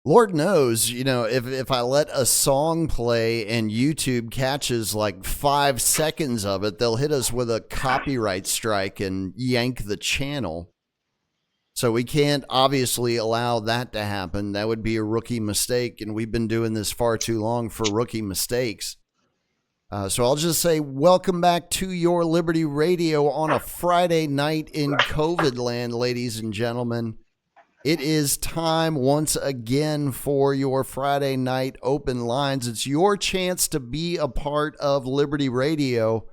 Lord knows, if I let a song play and YouTube catches like 5 seconds of it, they'll hit us with a copyright strike and yank the channel. So we can't obviously allow that to happen. That would be a rookie mistake, and we've been doing this far too long for rookie mistakes. So I'll just say welcome back to your Liberty Radio on a Friday night in covidland, ladies and gentlemen. It is time once again for your Friday night open lines. It's your chance to be a part of Liberty Radio.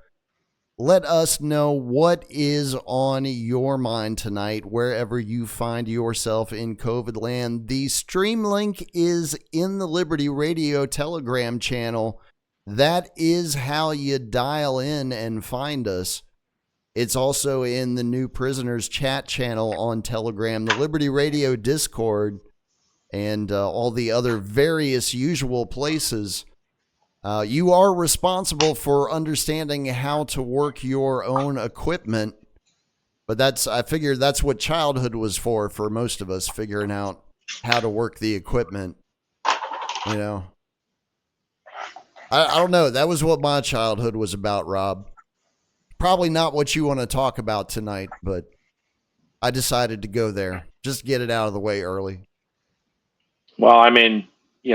Let us know what is on your mind tonight, wherever you find yourself in COVID land. The stream link is in the Liberty Radio Telegram channel. That is how you dial in and find us. It's also in the new prisoners chat channel on Telegram, the Liberty Radio Discord, and all the other various usual places. You are responsible for understanding how to work your own equipment, but I figure that's what childhood was for most of us, figuring out how to work the equipment. I don't know. That was what my childhood was about, Rob. Probably not what you want to talk about tonight, but I decided to go there. Just get it out of the way early. Well, I mean,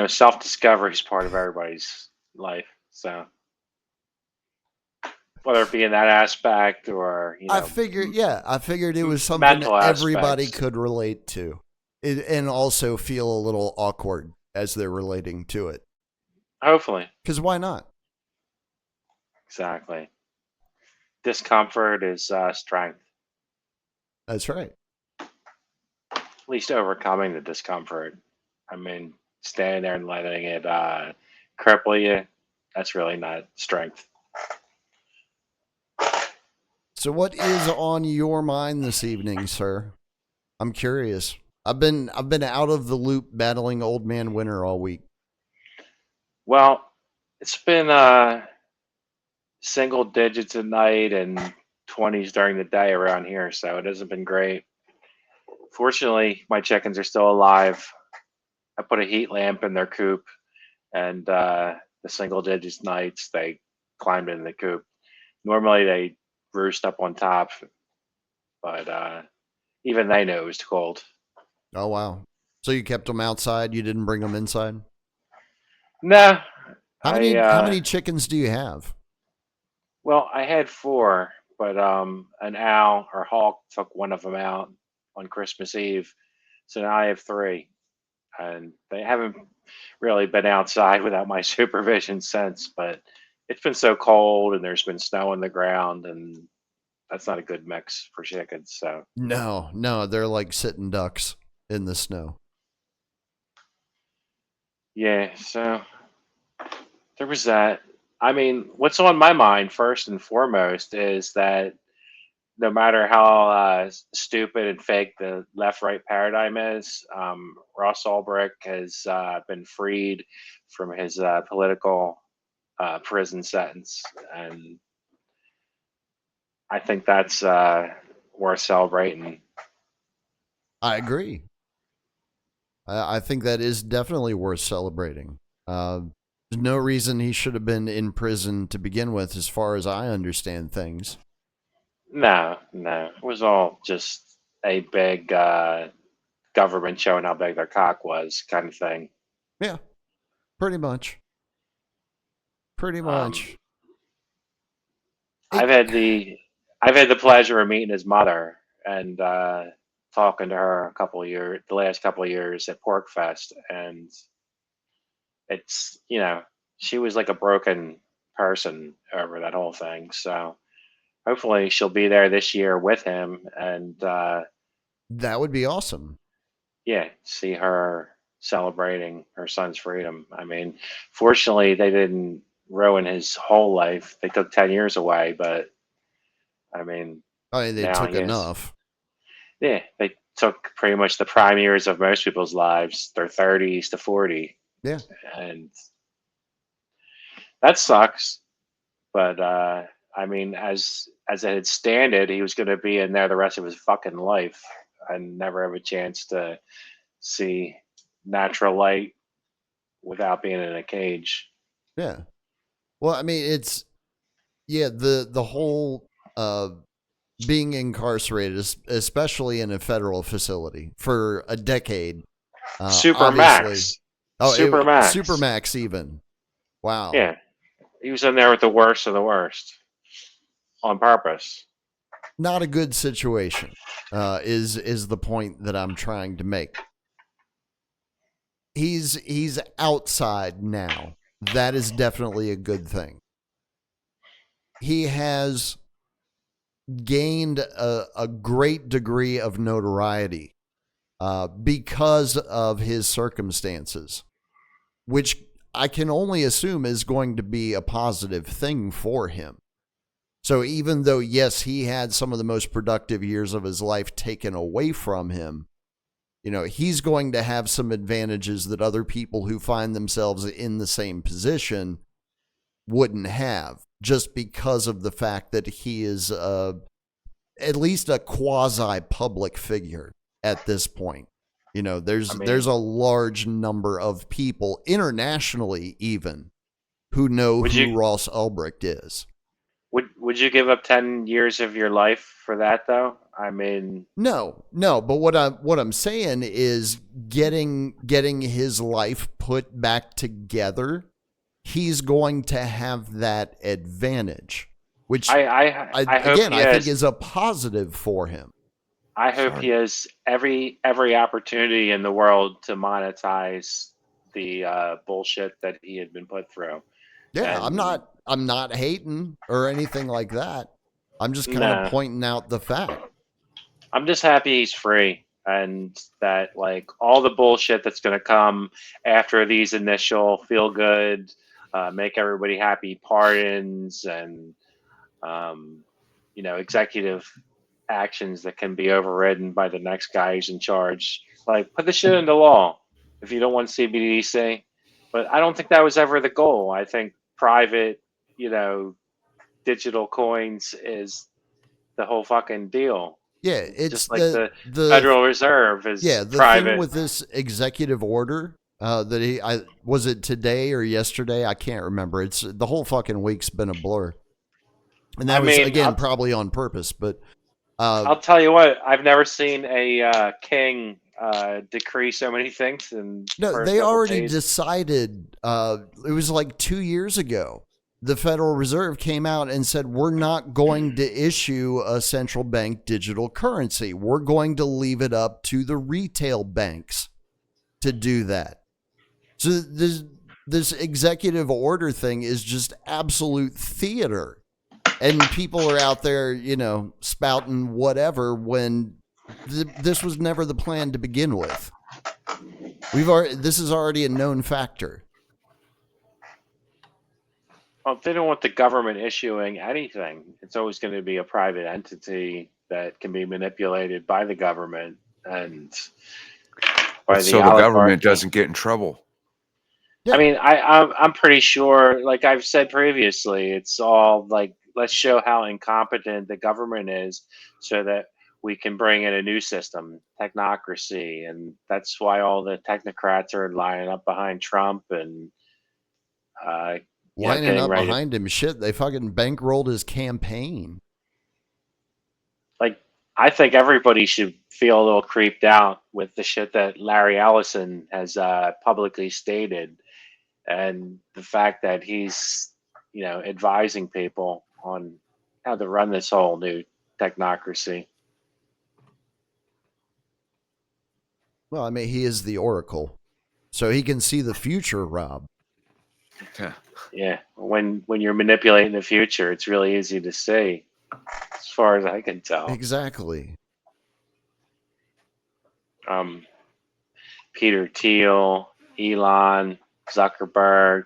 self-discovery is part of everybody's life. So whether it be in that aspect or, I figured it was something everybody could relate to and also feel a little awkward as they're relating to it. Hopefully. Because why not? Exactly. Discomfort is strength. That's right. At least overcoming the discomfort. I mean, standing there and letting it cripple you, that's really not strength. So what is on your mind this evening, sir? I'm curious. I've been out of the loop battling Old Man Winter all week. Well, it's been single digits at night and 20s during the day around here, so it hasn't been great. Fortunately, my chickens are still alive. I put a heat lamp in their coop, and the single digits nights they climbed in the coop. Normally they roost up on top, but even they knew it was too cold. Oh wow! So you kept them outside? You didn't bring them inside? No. How many chickens do you have? Well, I had 4, but an owl or hawk took one of them out on Christmas Eve, so now I have 3, and they haven't really been outside without my supervision since. But it's been so cold, and there's been snow on the ground, and that's not a good mix for chickens. So no, they're like sitting ducks in the snow. Yeah, so there was that. I mean, what's on my mind first and foremost is that no matter how stupid and fake the left-right paradigm is, Ross Ulbricht has been freed from his political prison sentence, and I think that's worth celebrating. I agree. I think that is definitely worth celebrating. There's no reason he should have been in prison to begin with, as far as I understand things. No, it was all just a big government showing how big their cock was, kind of thing. Yeah, pretty much. I've had the pleasure of meeting his mother and talking to her the last couple of years at Pork Fest, and it's she was like a broken person over that whole thing. So hopefully she'll be there this year with him, and that would be awesome. Yeah, see her celebrating her son's freedom. I mean, fortunately, they didn't ruin his whole life. They took 10 years away, but I mean, they took enough. Yeah, they took pretty much the prime years of most people's lives, their 30s to 40. Yeah. And that sucks. But I mean, as it had standed, he was going to be in there the rest of his fucking life and never have a chance to see natural light without being in a cage. Yeah. Well, I mean, it's the whole being incarcerated, especially in a federal facility for a decade. Super Obviously, Max. oh, Super Max. Supermax even. Wow, Yeah. He was in there with the worst of the worst on purpose. not a good situation. Is the point that I'm trying to make? He's outside now. That is definitely a good thing. He has gained a great degree of notoriety because of his circumstances, which I can only assume is going to be a positive thing for him. So even though, yes, he had some of the most productive years of his life taken away from him, he's going to have some advantages that other people who find themselves in the same position wouldn't have, just because of the fact that he is at least a quasi public figure at this point. I There's mean, a large number of people internationally even who know would who you Ross Ulbricht is. would you give up 10 years of your life for that though? I mean, No, but what I'm saying is getting his life put back together. He's going to have that advantage, which I hope again he I think has is a positive for him. I hope he Sorry. has every opportunity in the world to monetize the bullshit that he had been put through. Yeah, And I'm not hating or anything like that. I'm just kind of nah, pointing out the fact. I'm just happy he's free and that like all the bullshit that's going to come after these initial feel good, make everybody happy pardons and um, executive actions that can be overridden by the next guy who's in charge. Like put the shit into law if you don't want CBDC. But I don't think that was ever the goal. I think private, you know, digital coins is the whole fucking deal. Yeah, it's Just like the the Federal Reserve yeah, is the thing private. with this executive order that I was it today or yesterday, I can't remember. It's the whole fucking week's been a blur. And I that was mean, again probably on purpose, but I'll tell you what. I've never seen a king decree so many things in the no, first they couple of already days. decided. It was like 2 years ago. The Federal Reserve came out and said, we're not going to issue a central bank digital currency. We're going to leave it up to the retail banks to do that. So this executive order thing is just absolute theater. And people are out there, spouting whatever when this was never the plan to begin with. This is already a known factor. Well, if they don't want the government issuing anything, it's always going to be a private entity that can be manipulated by the government and by But the so the government oligarchy. doesn't get in trouble. I Yeah. mean, I'm pretty sure, like I've said previously, it's all like let's show how incompetent the government is, so that we can bring in a new system, technocracy, and that's why all the technocrats are lining up behind Trump and uh, Lining getting up ready to behind him. Shit, they fucking bankrolled his campaign. like. I think everybody should feel a little creeped out with the shit that Larry Ellison has publicly stated, and the fact that he's advising people on how to run this whole new technocracy. Well, I mean, he is the oracle. So he can see the future, Rob. Yeah. Yeah, when you're manipulating the future, it's really easy to see, as far as I can tell. Exactly. Um, Peter Thiel, Elon, Zuckerberg,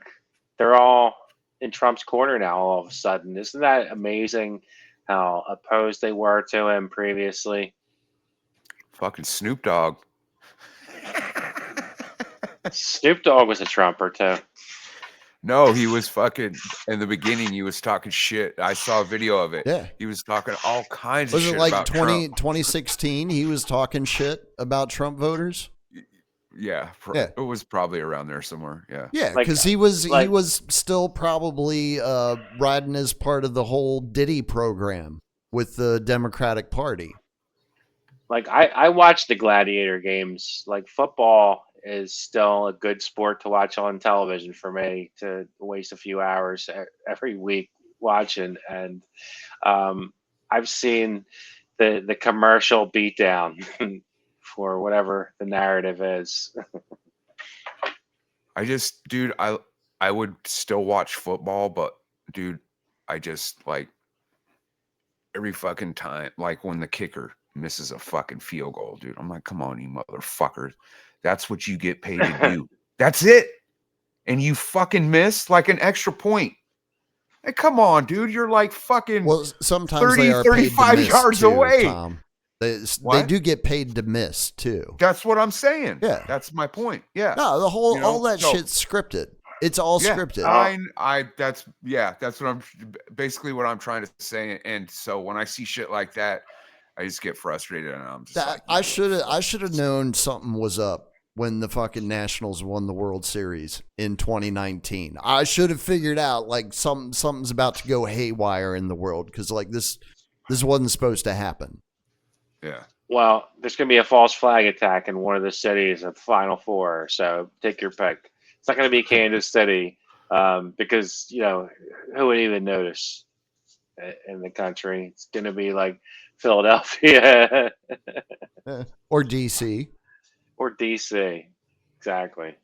they're all in Trump's corner now. All of a sudden, isn't that amazing? How opposed they were to him previously. Fucking Snoop Dogg. Snoop Dogg was a Trumper too. No, he was fucking in the beginning. He was talking shit. I saw a video of it. Yeah. He was talking all kinds of Was it shit like about 20, Trump. 2016? He was talking shit about Trump voters? Yeah, Yeah. it was probably around there somewhere. Yeah. Yeah, Like, because he was like, still probably riding as part of the whole Diddy program with the Democratic Party. like I watch the gladiator games. Like football is still a good sport to watch on television for me to waste a few hours every week watching. And um, I've seen the commercial beatdown for whatever the narrative is. Dude, I would still watch football, but dude, I just like every fucking time, like when the kicker misses a fucking field goal, dude. I'm like, come on, you motherfuckers. That's what you get paid to do. That's it. And you fucking miss like an extra point. Hey, come on, dude. You're like fucking Well, sometimes they 30, are paid to 35 miss yards too, away. Tom. They What? do get paid to miss too. That's what I'm saying. Yeah. That's my point. Yeah. No, the whole You know, all that so- shit's scripted. It's all Yeah, scripted. that's what I'm basically what I'm trying to say. And so when I see shit like that, I just get frustrated, and I'm just like, I should have known something was up when the fucking Nationals won the World Series in 2019. I should have figured out like something's about to go haywire in the world because like this wasn't supposed to happen. yeah. Well, there's going to be a false flag attack in one of the cities of the Final Four, so take your pick. It's not going to be Kansas City because, who would even notice in the country? It's going to be like Philadelphia Or DC. or DC. Exactly.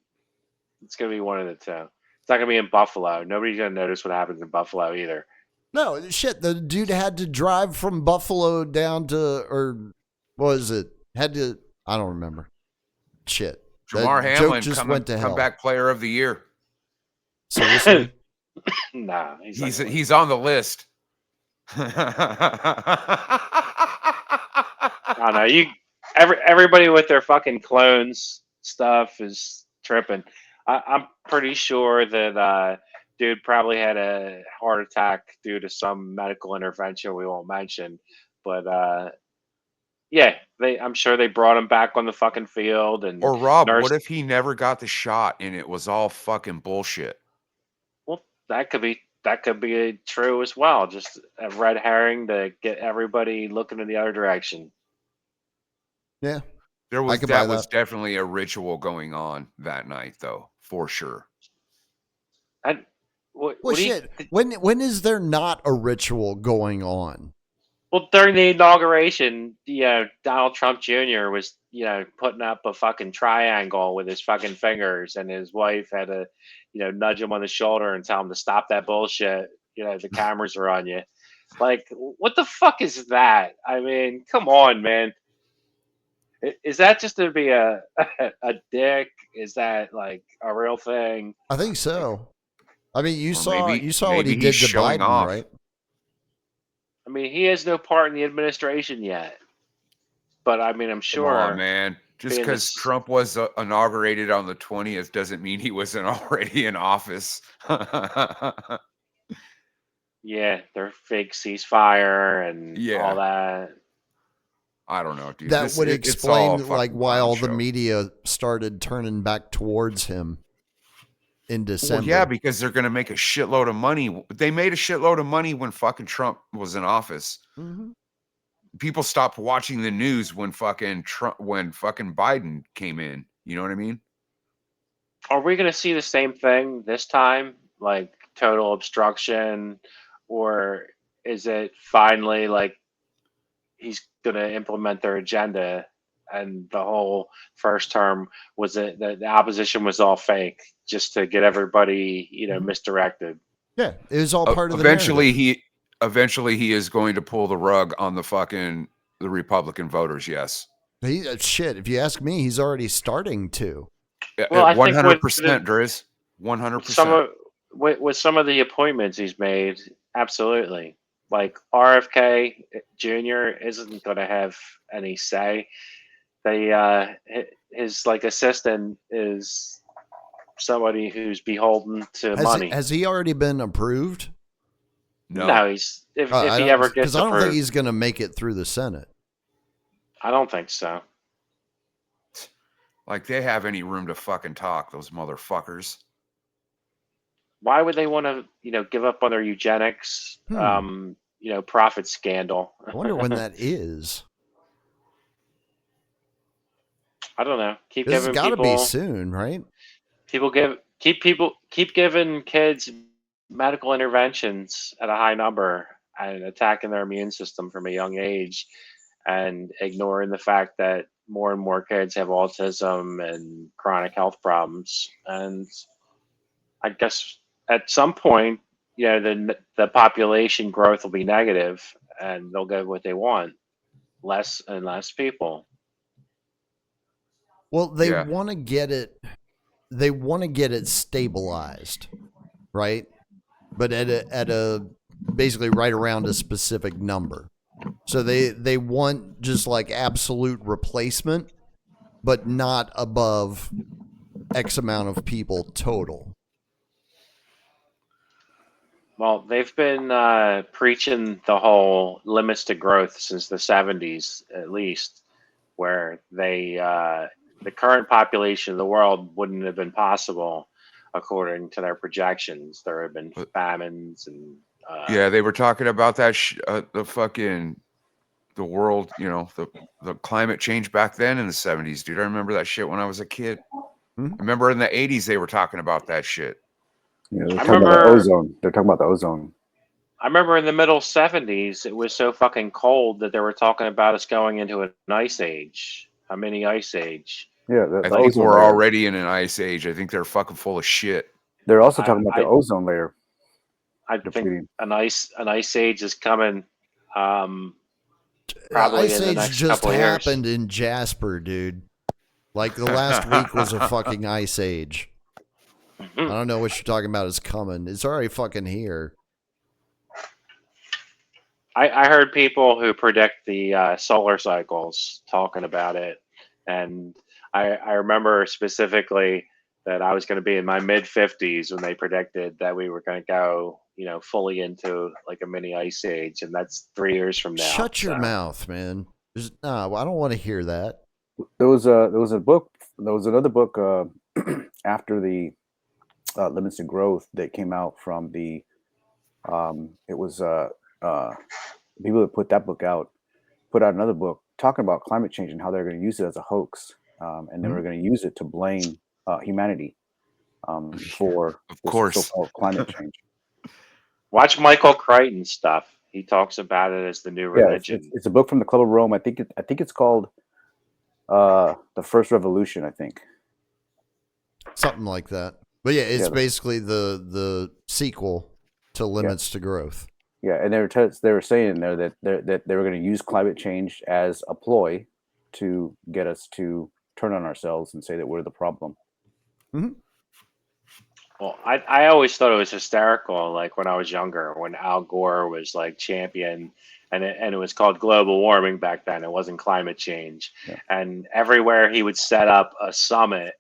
It's going to be one of the two. It's not going to be in Buffalo. Nobody's going to notice what happens in Buffalo either. No, shit. The dude had to drive from Buffalo down to, or what was it? Had to, I don't remember. Shit. Jamar That Hamlin joke just went to hell. comeback player of the year. Seriously? Nah, he's on the list. I don't know. Everybody with their fucking clones stuff is tripping. I'm pretty sure that dude probably had a heart attack due to some medical intervention we won't mention. But yeah, I'm sure they brought him back on the fucking field and Or Rob, what if he never got the shot and it was all fucking bullshit? Well, that could be true as well. Just a red herring to get everybody looking in the other direction. Yeah. That was definitely a ritual going on that night, though, for sure. Shit. When is there not a ritual going on? Well, during the inauguration, Donald Trump Jr. was, putting up a fucking triangle with his fucking fingers, and his wife had to, nudge him on the shoulder and tell him to stop that bullshit. The cameras are on you. Like, what the fuck is that? I mean, come on, man. Is that just to be a dick? Is that like a real thing? I think so. I mean, you saw what maybe he did to showing Biden, off. right? I mean, he has no part in the administration yet. But I mean, I'm sure. Come on, man. Just because Trump was inaugurated on the 20th doesn't mean he wasn't already in office. Yeah, their fake ceasefire and all that. I don't know, dude. That would explain like why all the media started turning back towards him in December. Well, yeah, because they're going to make a shitload of money. They made a shitload of money when fucking Trump was in office. Mm-hmm. People stopped watching the news when fucking Biden came in. You know what I mean? Are we going to see the same thing this time? Like total obstruction? Or is it finally like he's going to implement their agenda, and the whole first term was that the opposition was all fake just to get everybody, misdirected? Yeah, it was all part of the Eventually he is going to pull the rug on the Republican voters. Yes. Shit, if you ask me, he's already starting to. Well, 100%, Driz. 100%. With some of the appointments he's made, absolutely. Like RFK Jr. isn't going to have any say. His like assistant is somebody who's beholden to money. Has he already been approved? No, he's if he ever gets approved. Because I don't think he's going to make it through the Senate. I don't think so. Like they have any room to fucking talk, those motherfuckers. Why would they want to, give up on their eugenics, profit scandal? I wonder when that is. I don't know. Keep This has giving got to be people, soon, right? keep giving kids medical interventions at a high number and attacking their immune system from a young age, and ignoring the fact that more and more kids have autism and chronic health problems. And I guess at some point, the population growth will be negative, and they'll get what they want: less and less people. Well, they Yeah. want to get it. They want to get it stabilized, right? But at a basically right around a specific number. So they want just like absolute replacement, but not above X amount of people total. Well, they've been preaching the whole limits to growth since the 70s, at least, where the current population of the world wouldn't have been possible according to their projections. There have been famines and yeah, they were talking about that the world, the climate change back then in the 70s, dude. I remember that shit when I was a kid. Hmm? I remember in the 80s they were talking about that shit. Yeah, they're talking about the ozone. They're talking about the ozone. I remember in the middle 70s, it was so fucking cold that they were talking about us going into an ice age, a mini ice age. Yeah, I think we're already in an ice age. I think they're fucking full of shit. They're also talking about the ozone layer. I think an ice age is coming. Probably Ice in the Age next just couple of years. happened in Jasper, dude. Like the last week was a fucking ice age. I don't know what you're talking about is coming. It's already fucking here. I heard people who predict the solar cycles talking about it, and I remember specifically that I was going to be in my mid 50s when they predicted that we were going to go, fully into like a mini ice age, and that's 3 years from now. Shut your mouth, man. No, I don't want to hear that. There was a book. There was another book after the Limits to Growth that came out from the. It was people that put that book out, put out another book talking about climate change and how they're going to use it as a hoax, and they were going to use it to blame humanity for of course so-called climate change. Watch Michael Crichton's stuff. He talks about it as the new religion. It's a book from the Club of Rome. I think it's called The First Revolution. I think something like that. But yeah, it's basically the sequel to Limits to Growth. Yeah, and they were saying in there that they were going to use climate change as a ploy to get us to turn on ourselves and say that we're the problem. Mm-hmm. Well, I always thought it was hysterical, like when I was younger, when Al Gore was like champion, and it was called global warming back then. It wasn't climate change. Yeah. And everywhere he would set up a summit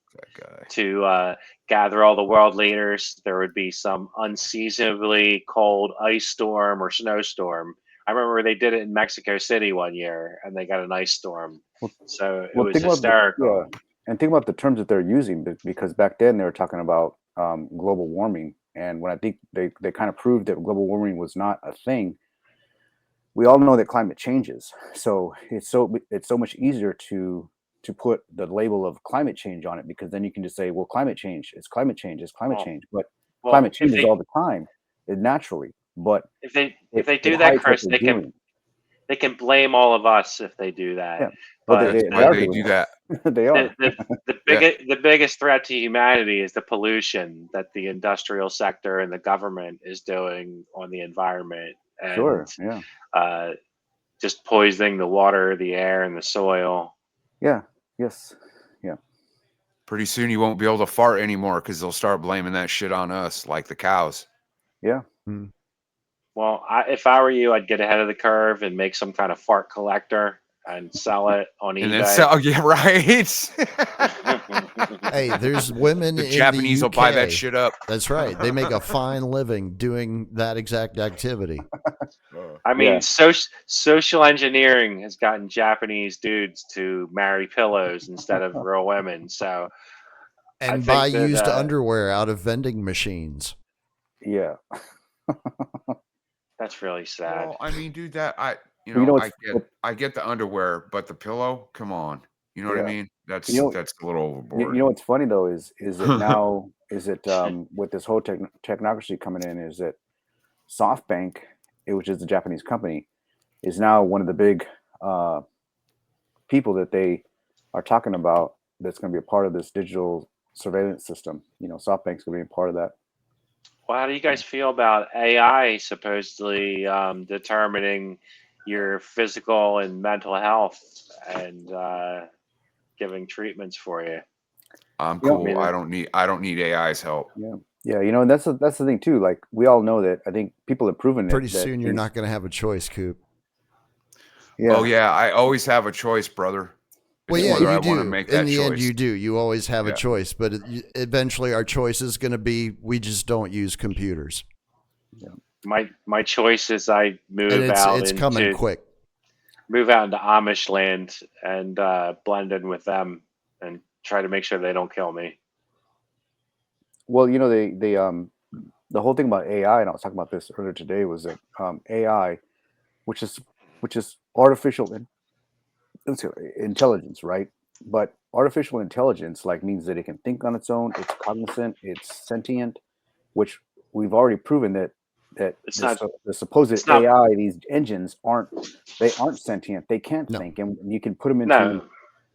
to gather all the world leaders, there would be some unseasonably cold ice storm or snowstorm. I remember they did it in Mexico City one year, and they got an ice storm. So it was hysterical. And think about the terms that they're using, because back then they were talking about global warming, and when I think they kind of proved that global warming was not a thing, we all know that climate changes. So it's so much easier to put the label of climate change on it, because then you can just say, well, climate change is climate change is climate change, but climate changes all the time, naturally. But if they do that, Chris, they can blame all of us if they do that. Yeah. But they do that. They are. The biggest threat to humanity is the pollution that the industrial sector and the government is doing on the environment. And, sure. Yeah. Just poisoning the water, the air, and the soil. Yeah. Yes. Yeah. Pretty soon you won't be able to fart anymore because they'll start blaming that shit on us, like the cows. Yeah. Mm. Well, if I were you, I'd get ahead of the curve and make some kind of fart collector and sell it on eBay. And then sell, yeah, right. Hey, there's women the in Japanese the UK. will buy that shit up. That's right. They make a fine living doing that exact activity. I Yeah. mean, social engineering has gotten Japanese dudes to marry pillows instead of real women. So I And buy think that used underwear out of vending machines. Yeah. that's really sad. Well, I mean, dude, that But you know what's I get the underwear, but the pillow, come on. You know what I yeah. mean? You know That's a little you overboard. know what's funny though is it now is it with this whole technology coming in is that SoftBank, which is the Japanese company, is now one of the big people that they are talking about that's going to be a part of this digital surveillance system. You know, SoftBank's going to be a part of that. Well, how do you guys feel about AI supposedly determining your physical and mental health and giving treatments for you? I'm You know, I mean, cool. I don't need AI's help. yeah, yeah. You know, and that's the thing too. Like we all know that I think people have proven Pretty that soon, you're these. not going to have a choice, Coop. Oh Yeah, yeah, I always have a choice, brother. Well, It's yeah, yeah, whether you I want to do. make In that the end, choice. you do. You always have a Yeah. choice, but eventually, our choice is going to be we just don't use computers, my choice is I and it's coming quick. move out into Amish land and blend in with them and try to make sure they don't kill me. well, you know, they the whole thing about AI, and I was talking about this earlier today, was that AI, which is artificial let's see, intelligence, right? But artificial intelligence like means that it can think on its own, it's cognizant, it's sentient, which we've already proven that It's not. the supposed It's not. AI, these engines aren't sentient. They can't No, think, and you can put them into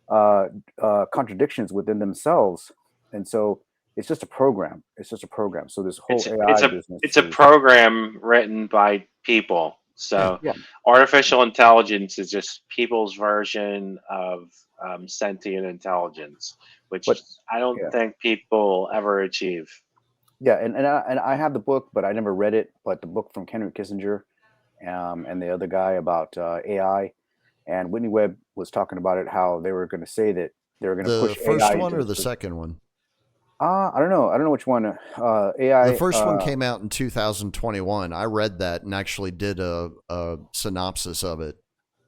No. uh, contradictions within themselves, and so it's just a program. It's just a program. So this whole It's AI a business it's a is program written by people. yeah. So yeah, artificial intelligence is just people's version of sentient intelligence, which but I don't yeah. think people ever achieve. Yeah, and I have the book, but I never read it. But the book from Henry Kissinger, and the other guy about AI, and Whitney Webb was talking about it, how they were going to say that they were going to The push first AI one into or the. the second one? I don't know. I don't know which one. The AI. first one came out in 2021. I read that and actually did a synopsis of it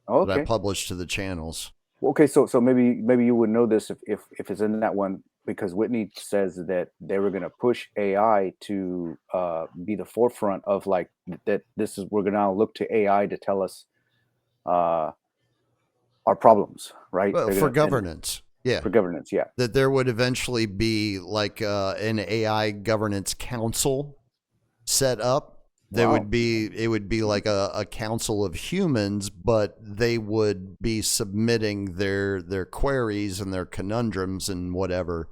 Oh, that I okay. published to the channels. Okay. So maybe you would know this if it's in that one, because Whitney says that they were going to push AI to be the forefront of like that. This is we're going to now look to AI to tell us uh, our problems, right? Well, They're for gonna and governance, yeah, for governance, yeah. that there would eventually be like an AI governance council set up. Wow. It would be like a council of humans, but they would be submitting their queries and their conundrums and whatever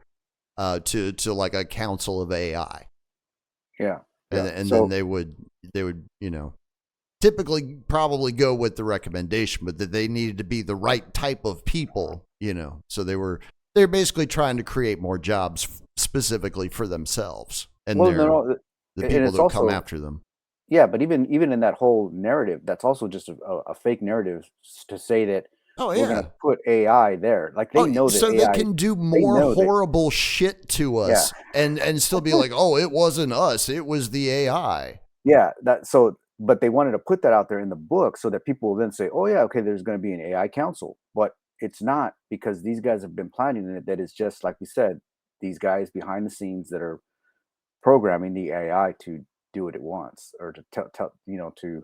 to like a council of AI, Yeah. and Yeah. and then So they would typically probably go with the recommendation, but that they needed to be the right type of people, so they're basically trying to create more jobs specifically for themselves and well, no, no, the and people it's that would come also after them. yeah, but even in that whole narrative, that's also just a fake narrative to say that Oh we're gonna yeah. put AI there. Like they Oh, know that so they AI, can do they more know that horrible shit to yeah, us and still be like, "Oh, it wasn't us. It was the AI." yeah. That so, but they wanted to put that out there in the book so that people will then say, oh yeah, okay, there's going to be an AI council, but it's not, because these guys have been planning it. That is just like we said, these guys behind the scenes that are programming the AI to do what it wants, or to to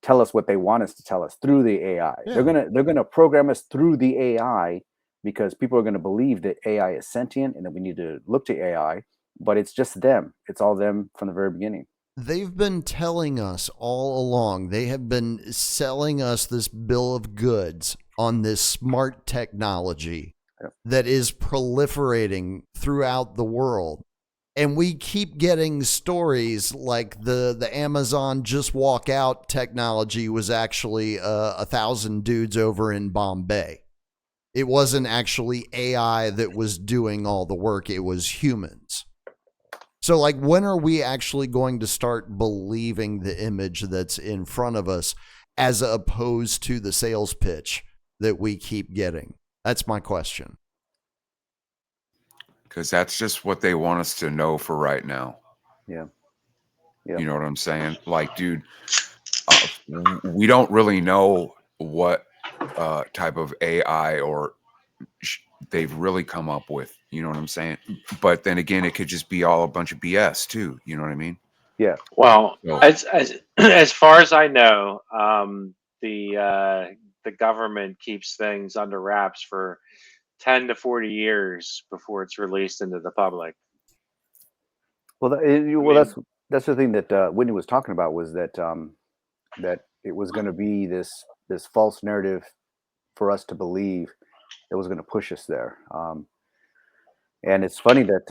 tell us what they want us to tell us through the AI. Yeah. They're gonna program us through the AI, because people are going to believe that AI is sentient and that we need to look to AI, but it's just them. It's all them from the very beginning. They've been telling us all along. They have been selling us this bill of goods on this smart technology Yep. that is proliferating throughout the world. And we keep getting stories like the Amazon just walk out technology was actually 1,000 dudes over in Bombay. It wasn't actually AI that was doing all the work, it was humans. So, like, when are we actually going to start believing the image that's in front of us as opposed to the sales pitch that we keep getting? That's my question. Because that's just what they want us to know for right now. Yeah. Yeah. You know what I'm saying? Like, dude, we don't really know what type of AI or they've really come up with. You know what I'm saying? But then again, it could just be all a bunch of BS too. You know what I mean? Yeah. Well, So, as far as I know, the government keeps things under wraps for 10 to 40 years before it's released into the public. Well, I mean, that's the thing that Whitney was talking about, was that that it was going to be this false narrative for us to believe that was going to push us there. And it's funny that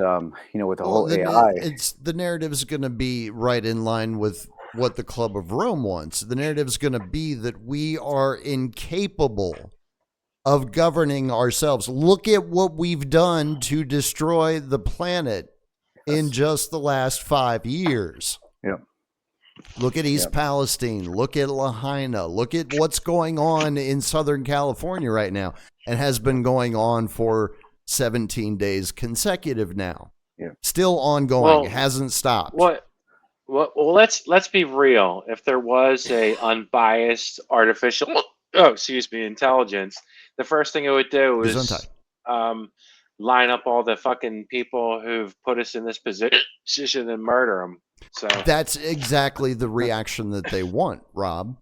with the Well, whole then AI. it's the narrative is going to be right in line with what the Club of Rome wants. The narrative is going to be that we are incapable of governing ourselves. Look at what we've done to destroy the planet in just the last 5 years. Yeah. Look at East Yeah. Palestine. Look at Lahaina. Look at what's going on in Southern California right now, and has been going on for 17 days consecutive now. Yeah. Still ongoing. well, Hasn't stopped. well, let's be real. If there was a unbiased artificial, intelligence, the first thing it would do Gesundheit. is um, line up all the fucking people who've put us in this position and murder them. So That's exactly the reaction that they want, Rob.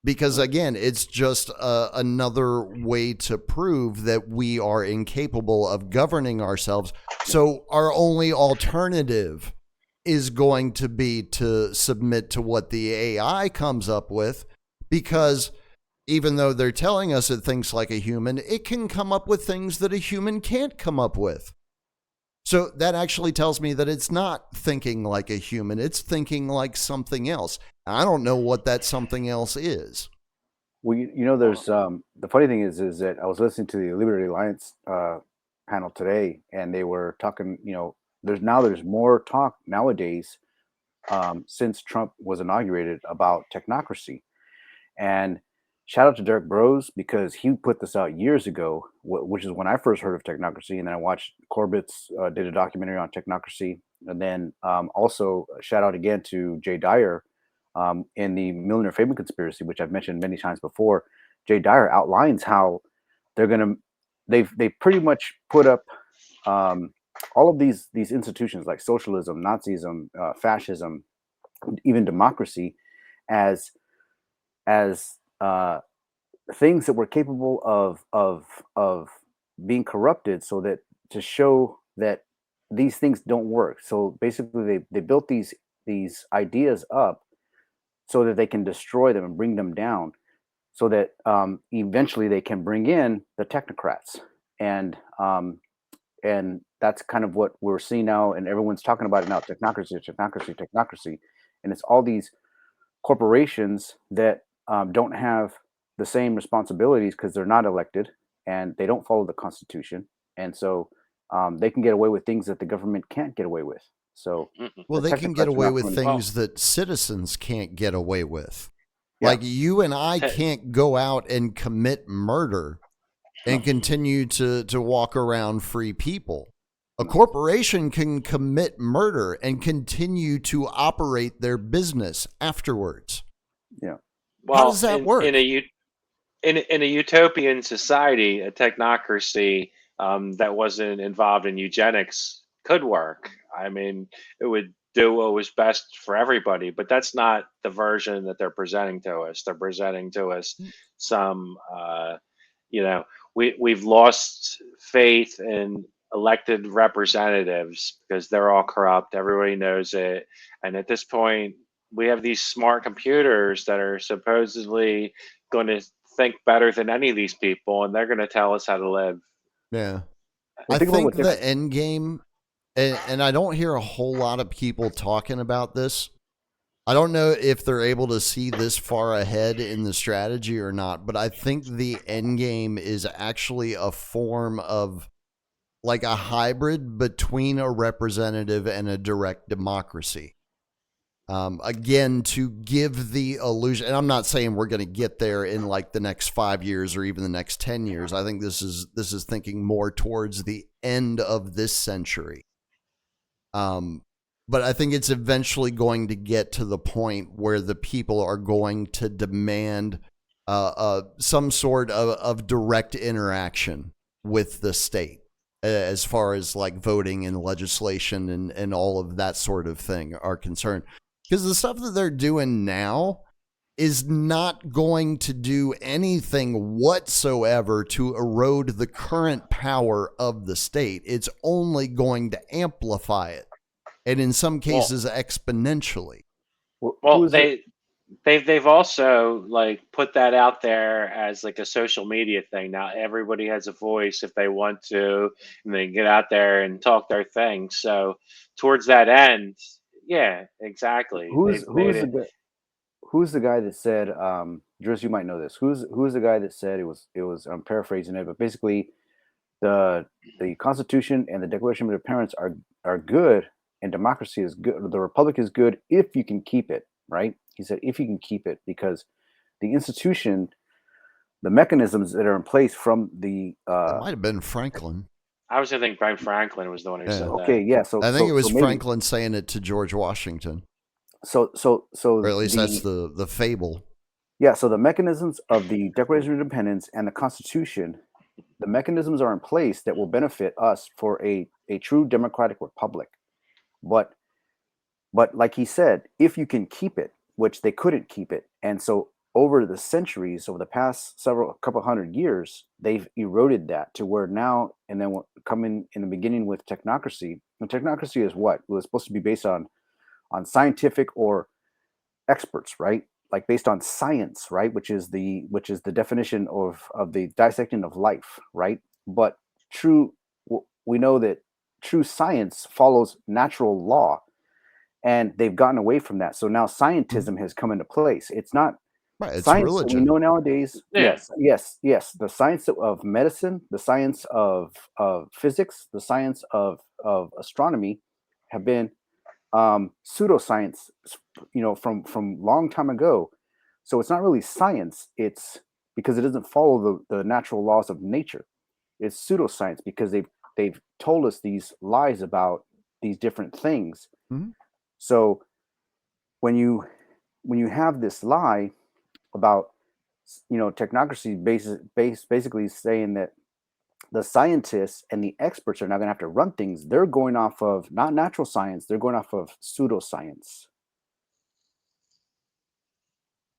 Because again, it's just another way to prove that we are incapable of governing ourselves. So our only alternative is going to be to submit to what the AI comes up with, because even though they're telling us it thinks like a human, it can come up with things that a human can't come up with. So that actually tells me that it's not thinking like a human. It's thinking like something else. I don't know what that something else is. Well, there's the funny thing is that I was listening to the Liberty Alliance panel today, and they were talking. There's more talk nowadays since Trump was inaugurated about technocracy. And shout out to Derek Bros, because he put this out years ago, which is when I first heard of technocracy. And then I watched Corbett's did a documentary on technocracy. And then also shout out again to Jay Dyer in the Millionaire Family Conspiracy, which I've mentioned many times before. Jay Dyer outlines how they pretty much put up all of these institutions like socialism, Nazism, fascism, even democracy as things that were capable of being corrupted, so that to show that these things don't work. So basically, they built these ideas up so that they can destroy them and bring them down, so that eventually they can bring in the technocrats. And that's kind of what we're seeing now, and everyone's talking about it now: technocracy. And it's all these corporations that don't have the same responsibilities because they're not elected and they don't follow the Constitution, and so they can get away with things that the government can't get away with. So Well, the they can get technocrats are away not with coming. things that citizens can't get away with. Yeah. Like you and I can't go out and commit murder and continue to walk around free people. A corporation can commit murder and continue to operate their business afterwards. Yeah. well, How does that work? in a utopian society, a technocracy that wasn't involved in eugenics could work. I mean, it would do what was best for everybody, but that's not the version that they're presenting to us. They're presenting to us some, we've lost faith in elected representatives because they're all corrupt. Everybody knows it. And at this point, we have these smart computers that are supposedly going to think better than any of these people, and they're going to tell us how to live. Yeah. Well, I think about think what the end game, and I don't hear a whole lot of people talking about this. I don't know if they're able to see this far ahead in the strategy or not, but I think the end game is actually a form of like a hybrid between a representative and a direct democracy. Again, to give the illusion, and I'm not saying we're going to get there in like the next 5 years or even the next 10 years. I think this is thinking more towards the end of this century. but I think it's eventually going to get to the point where the people are going to demand some sort of direct interaction with the state as far as like voting and legislation and all of that sort of thing are concerned. Because the stuff that they're doing now is not going to do anything whatsoever to erode the current power of the state. It's only going to amplify it, and in some Well, cases exponentially. Who well, is it? they've also like put that out there as like a social media thing. Now everybody has a voice if they want to, and they get out there and talk their thing. So towards that end, yeah, exactly. Who's They've made who's the it. guy? Who's the guy that said? Driz, you might know this. Who's the guy that said it was? I'm paraphrasing it, but basically, the the Constitution and the Declaration of Independence are good, and democracy is good. The republic is good if you can keep it. Right? He said if you can keep it, because the institution, the mechanisms that are in place from the It might have been Franklin. I was gonna think Brian Franklin was the one who Yeah. said okay, that. yeah. I think it was So maybe Franklin saying it to George Washington, or so at least that's the the fable. yeah. So the mechanisms of the Declaration of Independence and the Constitution, the mechanisms are in place that will benefit us for a true democratic republic. But like he said, if you can keep it, which they couldn't keep it, and so over the centuries, over the past several couple hundred years, they've eroded that to where now and then coming in the beginning with technocracy. And technocracy is what? Well, it's supposed to be based on scientific or experts, right? Like based on science, right? Which is the definition of the dissecting of life, right? But true, we know that true science follows natural law, and they've gotten away from that. So now Mhm. scientism has come into place. It's not Right, it's science that we religion. know nowadays. Yeah. Yes. The science of medicine, the science of physics, the science of astronomy have been pseudoscience, from long time ago. So it's not really science. It's because it doesn't follow the natural laws of nature. It's pseudoscience because they've told us these lies about these different things. Mhm. So when you have this lie about technocracy basically saying that the scientists and the experts are now going to have to run things, they're going off of not natural science, they're going off of pseudoscience.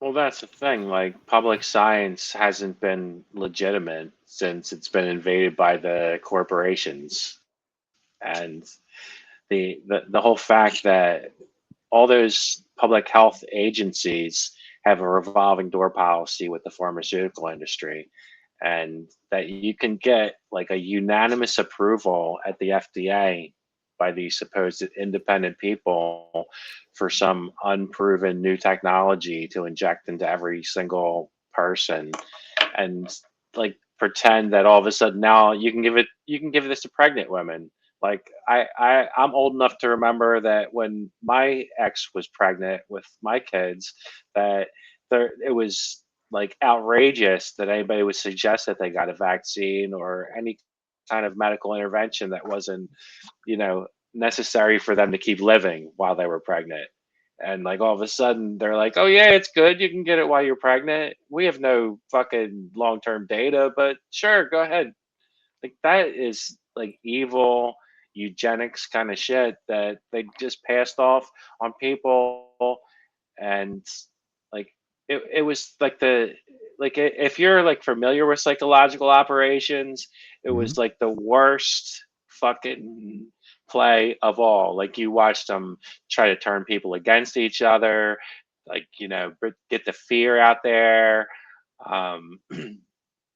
Well, that's the thing. Like, public science hasn't been legitimate since it's been invaded by the corporations, and the whole fact that all those public health agencies have a revolving door policy with the pharmaceutical industry, and that you can get like a unanimous approval at the FDA by these supposed independent people for some unproven new technology to inject into every single person, and like pretend that all of a sudden now you can give this to pregnant women. Like I'm old enough to remember that when my ex was pregnant with my kids, that it was like outrageous that anybody would suggest that they got a vaccine or any kind of medical intervention that wasn't, necessary for them to keep living while they were pregnant. And like all of a sudden they're like, "Oh yeah, it's good. You can get it while you're pregnant. We have no fucking long-term data, but sure, go ahead." Like that is like evil eugenics kind of shit that they just passed off on people. And like it was like if you're like familiar with psychological operations, it Mhm. was like the worst fucking play of all. Like you watched them try to turn people against each other, like get the fear out there, um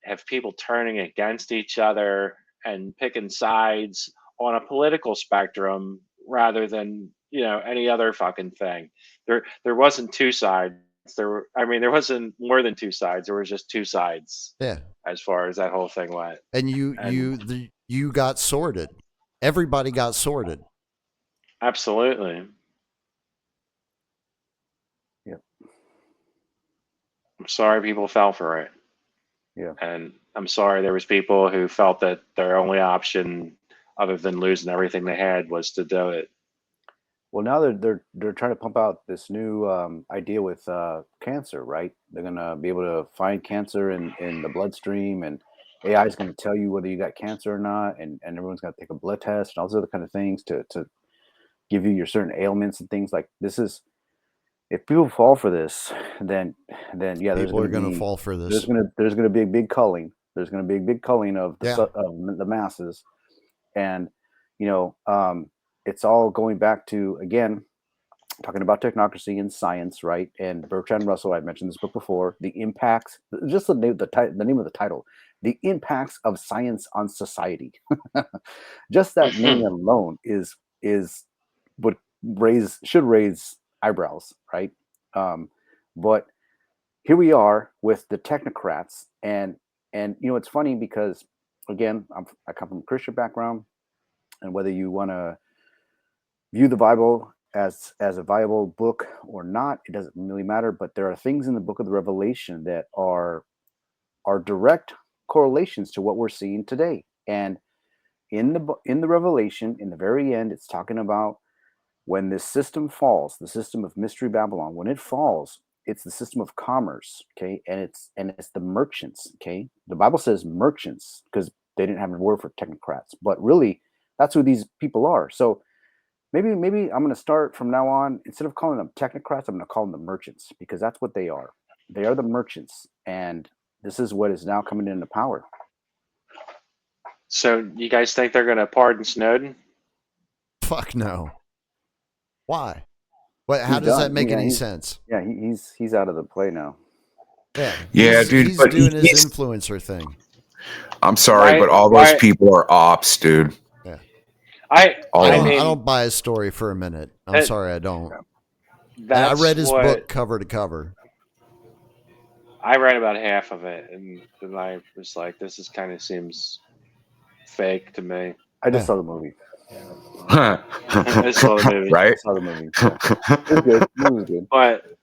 have people turning against each other and picking sides on a political spectrum rather than any other fucking thing. There wasn't two sides. There wasn't more than two sides. There was just two sides Yeah. as far as that whole thing went. And And you got sorted. Everybody got sorted. absolutely, Yeah, I'm sorry people fell for it, yeah. and I'm sorry there was people who felt that their only option other than losing everything they had was to do it. Well, now they're trying to pump out this new idea with cancer, right? They're gonna be able to find cancer in the bloodstream, and AI is gonna tell you whether you got cancer or not, and everyone's gonna take a blood test and all those other kind of things to give you your certain ailments and things like this. Is if people fall for this, then yeah, People are going to fall for this. there's gonna be a big culling. There's gonna be a big culling of Yeah. of the masses, and you know, it's all going back to again talking about technocracy and science, right? And Bertrand Russell, I mentioned this book before. The impacts, just the name, the name of the title, the impacts of science on society. Just that name alone is would should raise eyebrows, right? But here we are with the technocrats, and you know it's funny because again I come from a Christian background, and whether you want to view the Bible as a viable book or not, it doesn't really matter. But there are things in the book of the Revelation that are direct correlations to what we're seeing today. And in the Revelation, in the very end, it's talking about when this system falls, the system of Mystery Babylon. When it falls, it's the system of commerce, okay, and it's the merchants, okay. The Bible says merchants because they didn't have a word for technocrats, but really that's who these people are. So maybe I'm going to start from now on. Instead of calling them technocrats, I'm going to call them the merchants because that's what they are. They are the merchants, and this is what is now coming into power. So you guys think they're going to pardon Snowden? Fuck no. Why? What? How does that make any sense? Yeah, he's out of the play now. Yeah, dude. He's doing his influencer thing. I'm sorry, but all those people are ops, dude. Yeah. I I don't buy his story for a minute. I'm sorry, I don't. And I read his book cover to cover. I read about half of it, and I was like, "This is kind of seems fake to me." I just saw the movie. I saw the movie. Right? I saw the movie. Yeah. It was good. It was good. But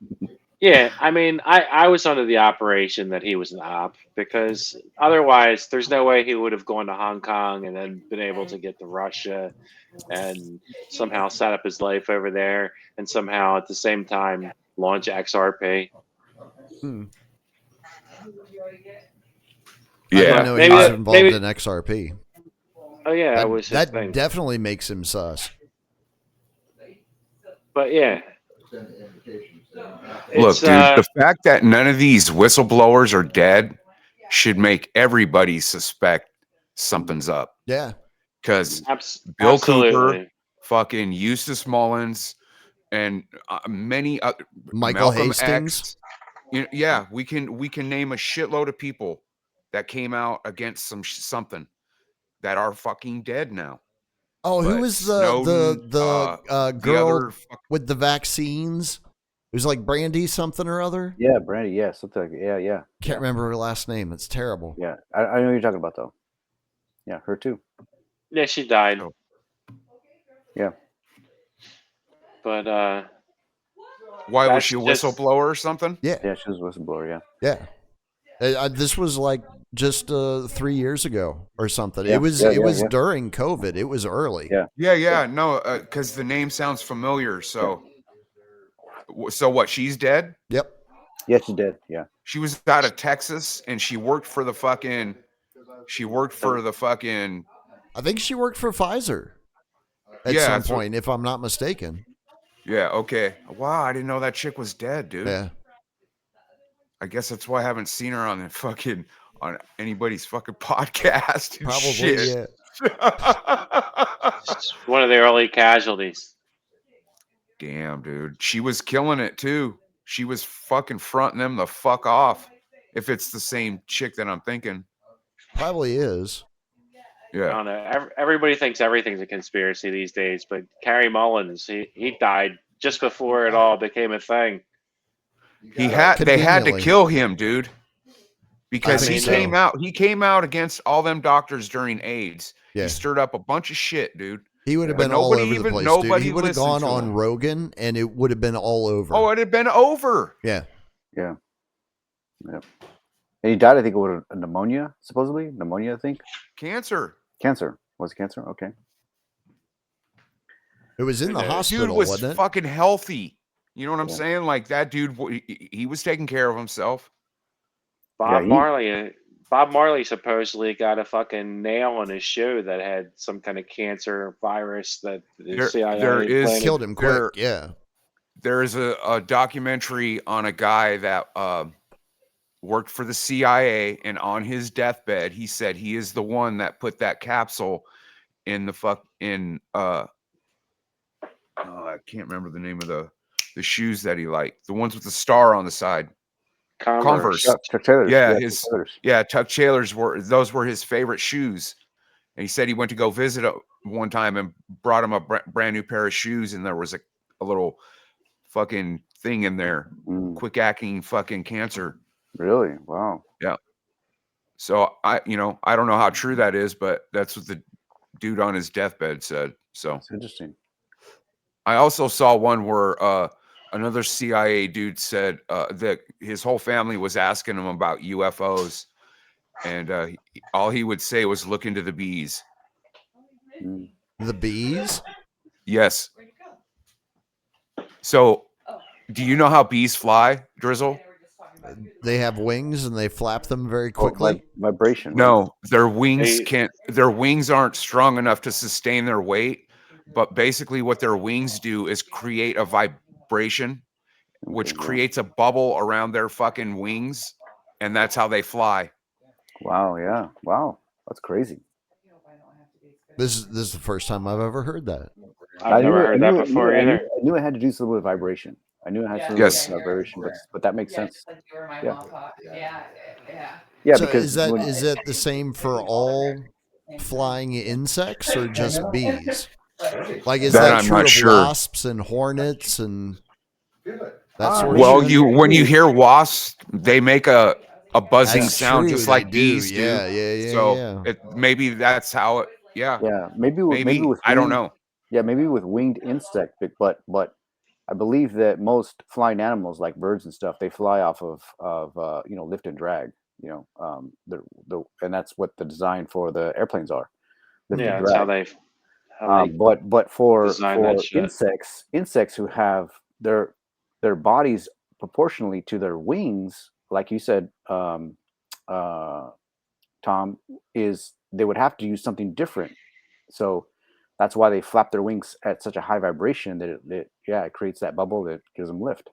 yeah, I mean, I was under the operation that he was an op because otherwise, there's no way he would have gone to Hong Kong and then been able to get to Russia and somehow set up his life over there, and somehow at the same time launch XRP. Yeah, I didn't know he was involved in XRP. Oh yeah, that was his thing. Definitely makes him sus. But yeah, look, dude, the fact that none of these whistleblowers are dead should make everybody suspect something's up. Yeah, because Bill Cooper, fucking Eustace Mullins, and many Michael Malcolm Hastings. X. Yeah, we can name a shitload of people that came out against something that are fucking dead now. Oh, who was the girl with the vaccines? It was like Brandy something or other. Yeah, Brandy. Yeah, something like yeah. Can't remember her last name. It's terrible. Yeah, I know what you're talking about though. Yeah, her too. Yeah, she died. Oh. Yeah. But why was she a whistleblower or something? Yeah, she was a whistleblower. Yeah. This was like just 3 years ago or something. Yeah, it was during COVID. It was early. Yeah. No, because the name sounds familiar. So what? She's dead? Yep. Yeah, she's dead. Yeah. She was out of Texas, and she worked for the fucking. I think she worked for Pfizer at some point, if I'm not mistaken. Yeah. Okay. Wow, I didn't know that chick was dead, dude. Yeah. I guess that's why I haven't seen her on anybody's fucking podcast. Probably, shit. Yeah. One of the early casualties. Damn, dude. She was killing it too. She was fucking fronting them the fuck off. If it's the same chick that I'm thinking. Probably is. Yeah. I don't know. Everybody thinks everything's a conspiracy these days, but Carrie Mullins, he died just before it all became a thing. They had to kill him, dude, because he came out against all them doctors during AIDS. Yeah. He stirred up a bunch of shit, dude. He would have been all over the place, dude. He would have gone on Rogan, and it would have been all over. Oh, it'd have been over. Yeah. And he died, I think, of pneumonia, supposedly. Pneumonia, I think. Cancer. Was it cancer? Okay. It was in Who the knows? hospital, Dude was wasn't it? fucking healthy. You know what I'm Yeah. saying? Like that dude, he was taking care of himself. Bob he- Marley. Bob Marley supposedly got a fucking nail on his shoe that had some kind of cancer virus that the There CIA is Killed him quick. there Yeah. there is a documentary on a guy that worked for the CIA, and on his deathbed, he said he is the one that put that capsule in I can't remember the name of the shoes that he liked. The ones with the star on the side. Converse. Chuck Taylor's. Yeah, Chuck Taylor's. Tuck Taylor's were his favorite shoes. And he said he went to go visit one time and brought him a brand new pair of shoes, and there was a little fucking thing in there, quick acting fucking cancer. Really? Wow. Yeah. So I don't know how true that is, but that's what the dude on his deathbed said. So That's interesting. I also saw one where another CIA dude said that his whole family was asking him about UFOs, and all he would say was, "Look into the bees." The bees? Yes. So, do you know how bees fly, Drizzle? They have wings and they flap them very quickly. Vibration. No, their wings aren't strong enough to sustain their weight. But basically, what their wings do is create a vibration, which creates a bubble around their fucking wings, and that's how they fly. Wow. Yeah. Wow. That's crazy. This is the first time I've ever heard that. I've never heard that before either. I knew it had to do something with vibration. I knew it had something Yes. with vibration, but that makes sense. Yeah. So Because is that the same for all flying insects or just bees? Like, is that I'm true not of sure. wasps and hornets and that sort of Well, shit? when you hear wasps, they make a buzzing That's sound true, just they like do. bees do. Yeah. So maybe that's how it. Yeah. yeah, maybe Maybe with I don't winged- know. Yeah, maybe with winged insect, but I believe that most flying animals like birds and stuff, they fly off of lift and drag. And that's what the design for the airplanes are. Lift and Yeah, that's drag. how they But for design that shit. insects who have their bodies proportionally to their wings, like you said, Tom, is they would have to use something different. So that's why they flap their wings at such a high vibration that it creates that bubble that gives them lift.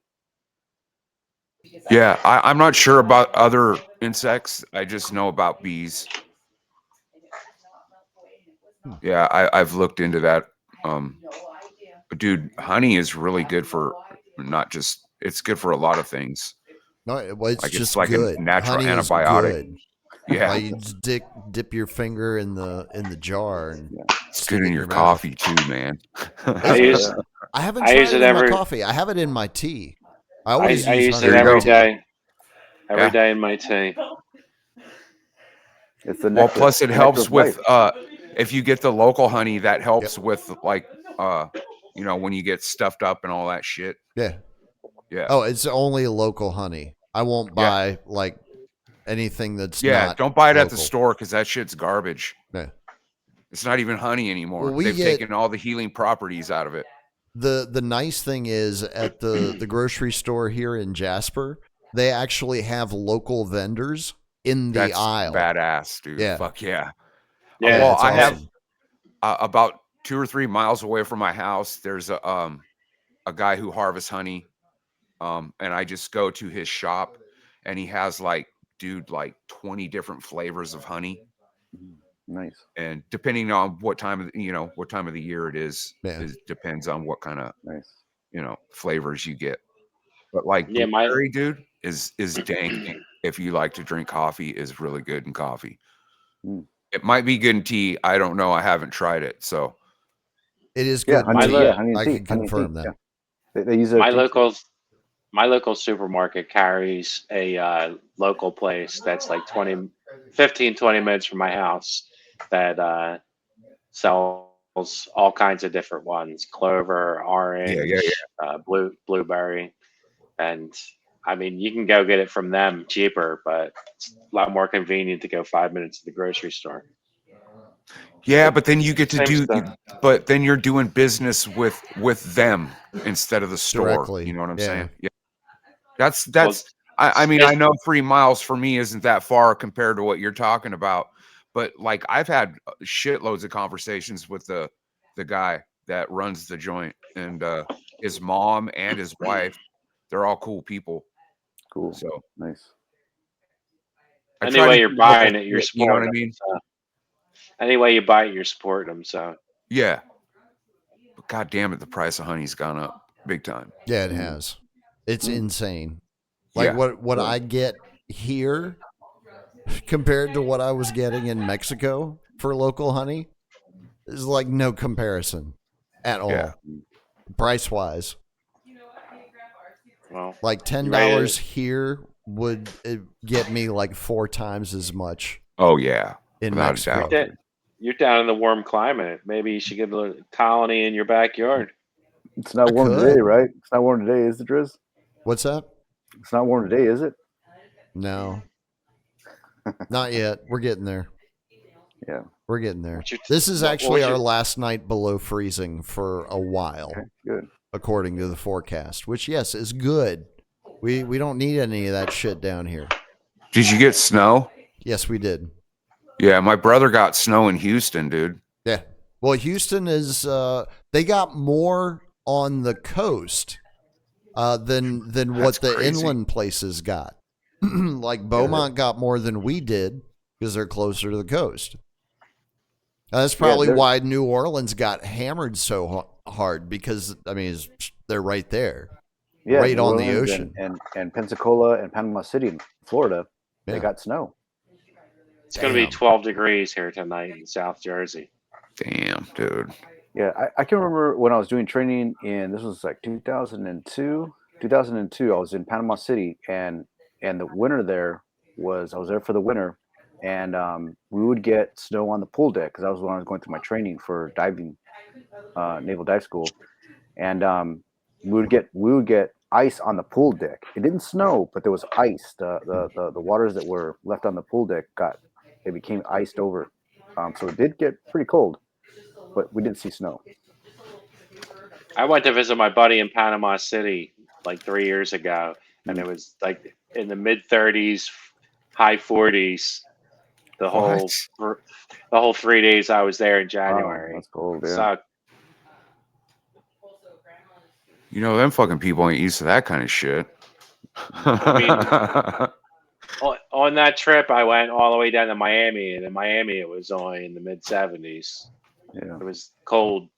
Yeah, I'm not sure about other insects. I just know about bees. Yeah, I've looked into that. Dude, honey is really good for it's good for a lot of things. No, well, it's Like just it's like good. a natural Honey is antibiotic. good. Yeah, Like, you just dip your finger in the jar and it's stick good it in your your mouth. coffee too, man. I use I haven't I tried use it it in my every- coffee. I have it in my tea. I I always use use honey it in my every tea. day. Every Yeah. day in my tea. It's the Well, nectar. plus it the helps nectar of with life. if you get the local honey, that helps with like when you get stuffed up and all that shit. Yeah. Yeah. Oh, it's only local honey. I won't Yeah. buy like anything that's Yeah, not don't buy it at the local. store because that shit's garbage. Yeah. It's not even honey anymore. Well, They've taken all the healing properties out of it. The nice thing is at the grocery store here in Jasper, they actually have local vendors in the That's aisle. badass, dude. Yeah. Fuck yeah. Yeah, Well, that's I have awesome. about 2 or 3 miles away from my house. There's a guy who harvests honey, and I just go to his shop, and he has like 20 different flavors of honey. Nice. And depending on what time of the year it is, Yeah. it depends on what kind of Nice. flavors you get. But like Yeah, blueberry, dude, is dank. If you like to drink coffee, is really good in coffee. It might be good in tea. I don't know. I haven't tried it. So It is Yeah, good. in honey, tea. yeah, honey and I tea. can honey and confirm tea, that. yeah. They use it. my local supermarket carries a local place that's like 15, 20 minutes from my house that sells all kinds of different ones: clover, orange, blueberry, and I mean you can go get it from them cheaper, but it's a lot more convenient to go 5 minutes to the grocery store. Yeah, but then you get to Same do, stuff. but then you're doing business with them instead of the store. Directly. You know what I'm Yeah. saying? Yeah. That's. Well, I mean, it's- I know 3 miles for me isn't that far compared to what you're talking about, but like I've had shitloads of conversations with the guy that runs the joint, and his mom and his wife. They're all cool people. Cool. So Nice. I try anyway to you're do local buying it, you're shit, you know what I supporting them. mean? So. Anyway you buy it, you're supporting them. So Yeah. But God damn it, the price of honey's gone up big time. Yeah, it has. It's insane. Like Yeah. what I get here compared to what I was getting in Mexico for local honey is like no comparison at all. Yeah. Price wise. well, Like you ready $10 to- here would get me like 4 times as much Oh yeah. in Without a Mexico. doubt. you're down in the warm climate. Maybe you should get a little colony in your backyard. It's not I warm could. today, right? It's not warm today, is it, Driz? What's that? It's not warm today, is it? No. Not yet. We're getting there. Yeah. We're getting there. What's your- This is what actually was our your- last night below freezing for a while, Okay. Good. according to the forecast, which, yes, is good. We don't need any of that shit down here. Did you get snow? Yes, we did. Yeah, my brother got snow in Houston, dude. Yeah. Well, Houston is they got more on the coast than what That's the crazy. inland places got. Like Beaumont got more than we did because they're closer to the coast. That's probably why New Orleans got hammered so hard because I mean they're right there, Yeah, right New on the Orleans ocean. and Pensacola and Panama City, in Florida, Yeah. they got snow. It's going to be Damn. 12 degrees here tonight in South Jersey. Damn, dude. Yeah, I can remember when I was doing training in, this was like 2002. 2002, I was in Panama City, and the winter there was, I was there for the winter, and we would get snow on the pool deck because that was when I was going through my training for diving, naval dive school, and we would get ice on the pool deck. It didn't snow, but there was ice. The waters that were left on the pool deck became iced over, so it did get pretty cold, but we didn't see snow. I went to visit my buddy in Panama City like 3 years ago, and it was like in the mid 30s, high 40s. The whole 3 days I was there in January. Wow, that's cold. Yeah. Sucked. You know, them fucking people ain't used to that kind of shit. On that trip, I went all the way down to Miami, and in Miami it was only in the mid 70s. Yeah. It was cold.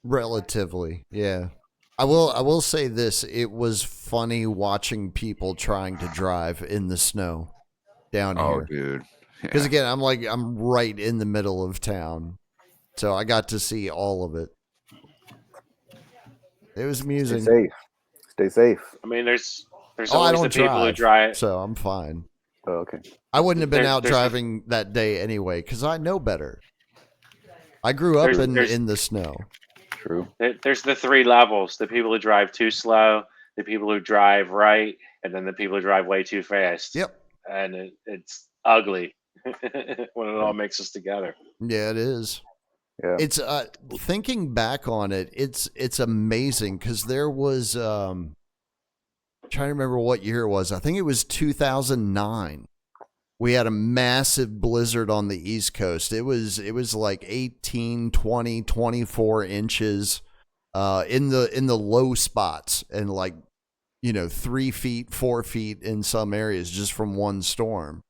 Relatively, yeah. I will say this: it was funny watching people trying to drive in the snow down Oh, here. dude. Because Yeah. again, I'm right in the middle of town, so I got to see all of it. It was Stay amusing. safe. Stay safe. I mean, there's I always don't the people who drive, drive. so I'm fine. Oh, okay. I wouldn't have been out There's- driving that day anyway because I know better. I grew up There's- in the snow. True. There's the 3 levels: the people who drive too slow, the people who drive right, and then the people who drive way too fast. Yep. And it's ugly when it all mixes together. Yeah, it is. Yeah. It's thinking back on it, it's amazing because there was trying to remember what year it was. I think it was 2009. We had a massive blizzard on the East Coast. It was like 18, 20, 24 inches in the low spots and like 3 feet, 4 feet in some areas just from one storm.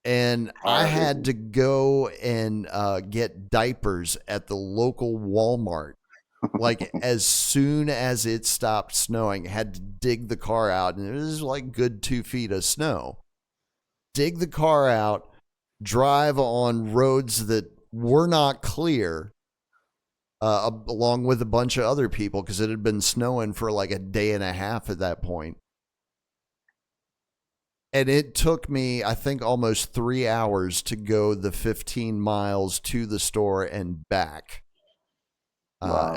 And I had to go and get diapers at the local Walmart. Like as soon as it stopped snowing, had to dig the car out, and it was like good 2 feet of snow. Dig the car out, drive on roads that were not clear, along with a bunch of other people because it had been snowing for like a day and a half at that point. And it took me, I think, almost 3 hours to go the 15 miles to the store and back. Wow.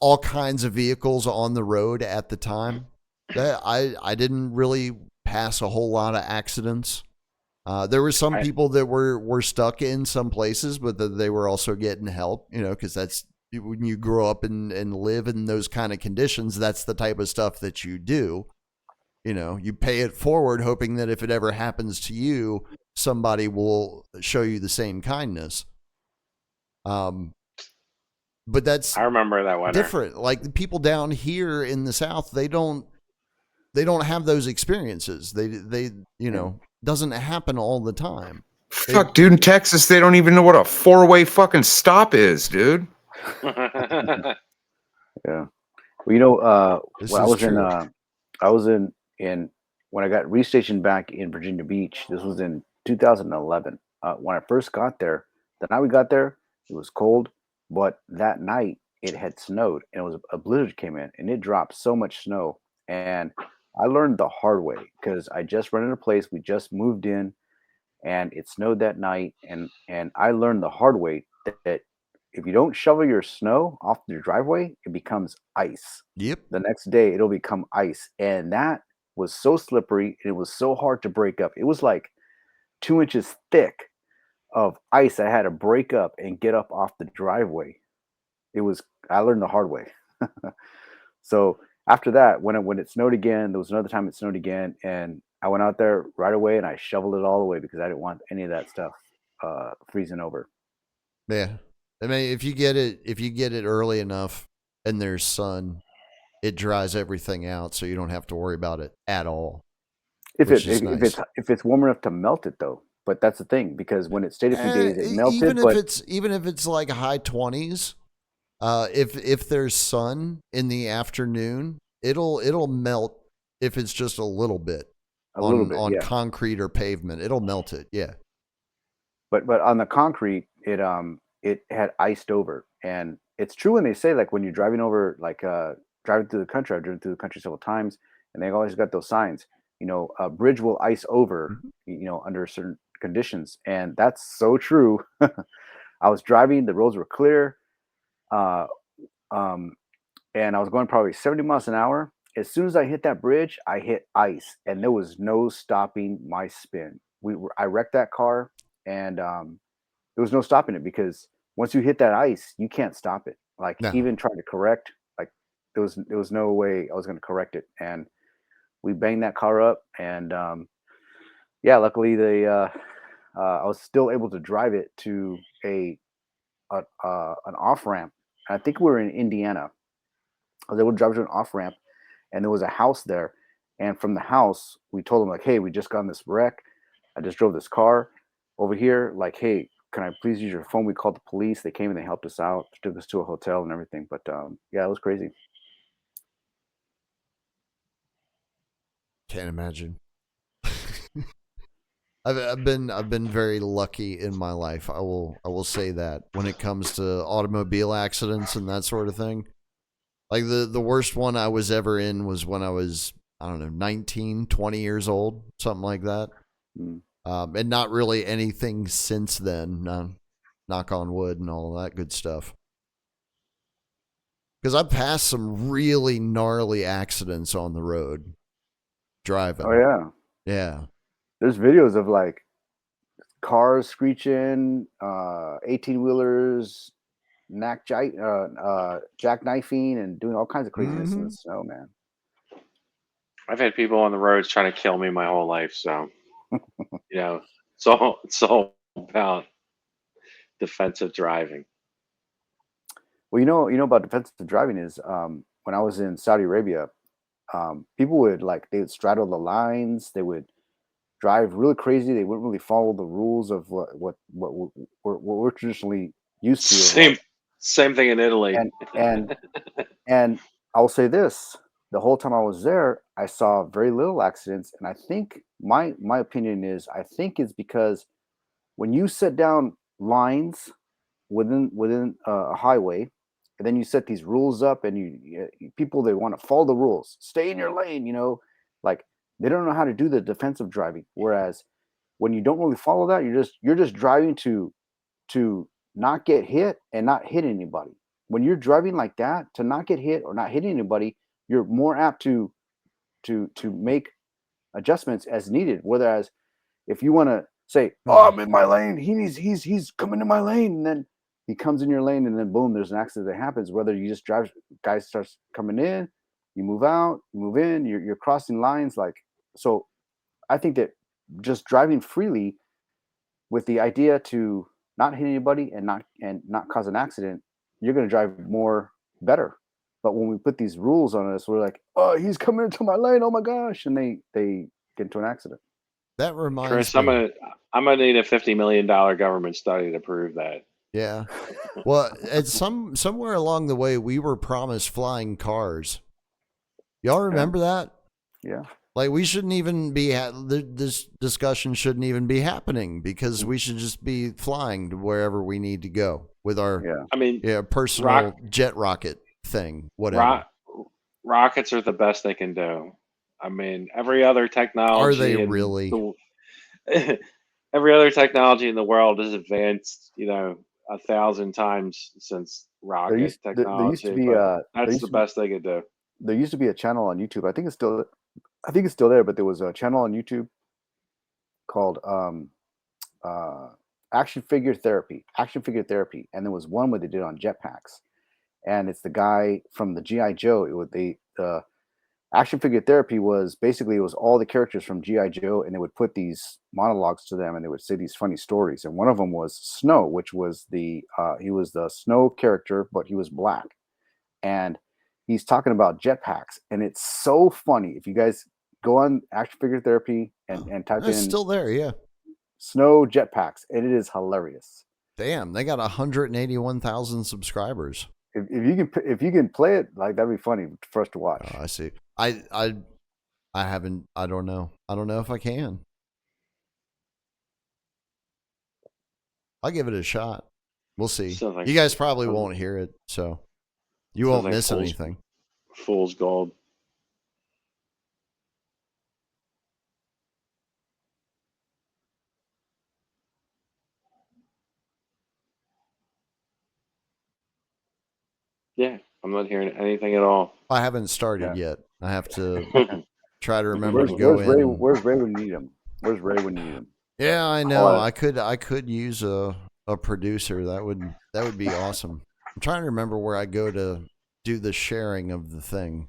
All kinds of vehicles on the road at the time. I didn't really pass a whole lot of accidents. There were some I people that were stuck in some places, but they were also getting help, because that's when you grow up and live in those kind of conditions, that's the type of stuff that you do. You pay it forward, hoping that if it ever happens to you, somebody will show you the same kindness. But that's I remember that winter. different. Like the people down here in the South, they don't have those experiences. They doesn't happen all the time. Fuck, dude, in Texas, they don't even know what a 4-way fucking stop is, dude. Yeah. Well, This when is true. I was in when I got restationed back in Virginia Beach. This was in 2011. When I first got there, the night we got there, it was cold, but that night it had snowed and it was a blizzard came in and it dropped so much snow. And I learned the hard way because I just rented a place. We just moved in and it snowed that night. And I learned the hard way that if you don't shovel your snow off your driveway, it becomes ice. Yep. The next day, it'll become ice. And that was so slippery and it was so hard to break up. It was like 2 inches thick of ice I had to break up and get up off the driveway. I learned the hard way. So after that, when it snowed again, there was another time it snowed again, and I went out there right away and I shoveled it all away because I didn't want any of that stuff freezing over. Yeah. I mean, if you get it early enough and there's sun, it dries everything out, so you don't have to worry about it at all. If Which it is nice. if it's warm enough to melt it though, but that's the thing because when it stayed a few days, it melted. Even if it's like high 20s, if there's sun in the afternoon, it'll melt if it's just a little bit a little bit, on yeah. concrete or pavement. It'll melt it, yeah. But on the concrete, it had iced over, and it's true when they say like when you're driving over driving through the country. I've driven through the country several times, and they always got those signs. A bridge will ice over, under certain conditions, and that's so true. I was driving, the roads were clear, uh, and I was going probably 70 miles an hour. As soon as I hit that bridge, I hit ice, and there was no stopping my spin. I wrecked that car, and there was no stopping it because once you hit that ice, you can't stop it. Like No. even trying to correct, like there was no way I was going to correct it, and we banged that car up, and yeah, luckily I was still able to drive it to an off ramp. I think we were in Indiana. I was able to drive to an off ramp, and there was a house there. And from the house, we told them like, "Hey, we just got in this wreck. I just drove this car over here. Like, hey, can I please use your phone?" We called the police. They came and they helped us out, took us to a hotel and everything. But yeah, it was crazy. Can't imagine. I've been very lucky in my life. I will say that when it comes to automobile accidents and that sort of thing. Like the worst one I was ever in was when I was, I don't know, 19, 20 years old, something like that. Mm. And not really anything since then. Knock on wood and all that good stuff. Because I've passed some really gnarly accidents on the road driving. Oh yeah, Yeah. there's videos of like cars screeching, 18-wheelers jackknifing and doing all kinds of craziness in the snow, man. I've had people on the roads trying to kill me my whole life, so it's all about defensive driving. Well, about defensive driving is when I was in Saudi Arabia, people they would straddle the lines, they would drive really crazy, they wouldn't really follow the rules of what we're traditionally used to. Same thing in Italy. And I'll say this: the whole time I was there, I saw very little accidents, and I think my opinion is I think it's because when you set down lines within a highway, and then you set these rules up, and people they want to follow the rules, stay in your lane, like they don't know how to do the defensive driving. Whereas when you don't really follow that, you're just driving to not get hit and not hit anybody. When you're driving like that, to not get hit or not hit anybody, you're more apt to make adjustments as needed. Whereas if you want to say, "Oh, I'm in my lane. He's coming in my lane," and then he comes in your lane, and then boom, there's an accident that happens. Whether you just drive, guy starts coming in, you move out, you move in, you're crossing lines. Like, so I think that just driving freely with the idea to not hit anybody and not cause an accident, you're going to drive more better. But when we put these rules on us, we're like, "Oh, he's coming into my lane. Oh my gosh." And they get into an accident. That reminds Chris, me. I'm gonna need a $50 million government study to prove that. Yeah. Well, it's somewhere along the way we were promised flying cars. Y'all remember that? Yeah. Like we shouldn't even be this discussion shouldn't even be happening because we should just be flying to wherever we need to go with our I mean, personal jet rocket thing, whatever. Rockets are the best they can do. I mean, every other technology Are they really? Every other technology in the world is advanced, 1,000 times since rocket technology. There used to be that's the best they could do. There used to be a channel on YouTube. I think it's still there, but there was a channel on YouTube called Action Figure Therapy, and there was one where they did on jetpacks, and it's the guy from the GI Joe. The Action Figure Therapy was basically it was all the characters from GI Joe, and they would put these monologues to them, and they would say these funny stories. And one of them was Snow, which was he was the Snow character, but he was black, and he's talking about jetpacks, and it's so funny. If you guys go on Action Figure Therapy and type in, it's still there, yeah. Snow jetpacks, and it is hilarious. Damn, they got 181,000 subscribers. If you can play it, like that'd be funny for us to watch. Oh, I see. I haven't. I don't know. I don't know if I can. I'll give it a shot. We'll see. You guys probably won't hear it, so you won't miss anything. Fool's gold. Yeah, I'm not hearing anything at all. I haven't started yet. I have to try to remember to go in. Where's Ray when you need him? Where's Ray when you need him? Yeah, I know. I could use a producer. That would be awesome. I'm trying to remember where I go to do the sharing of the thing.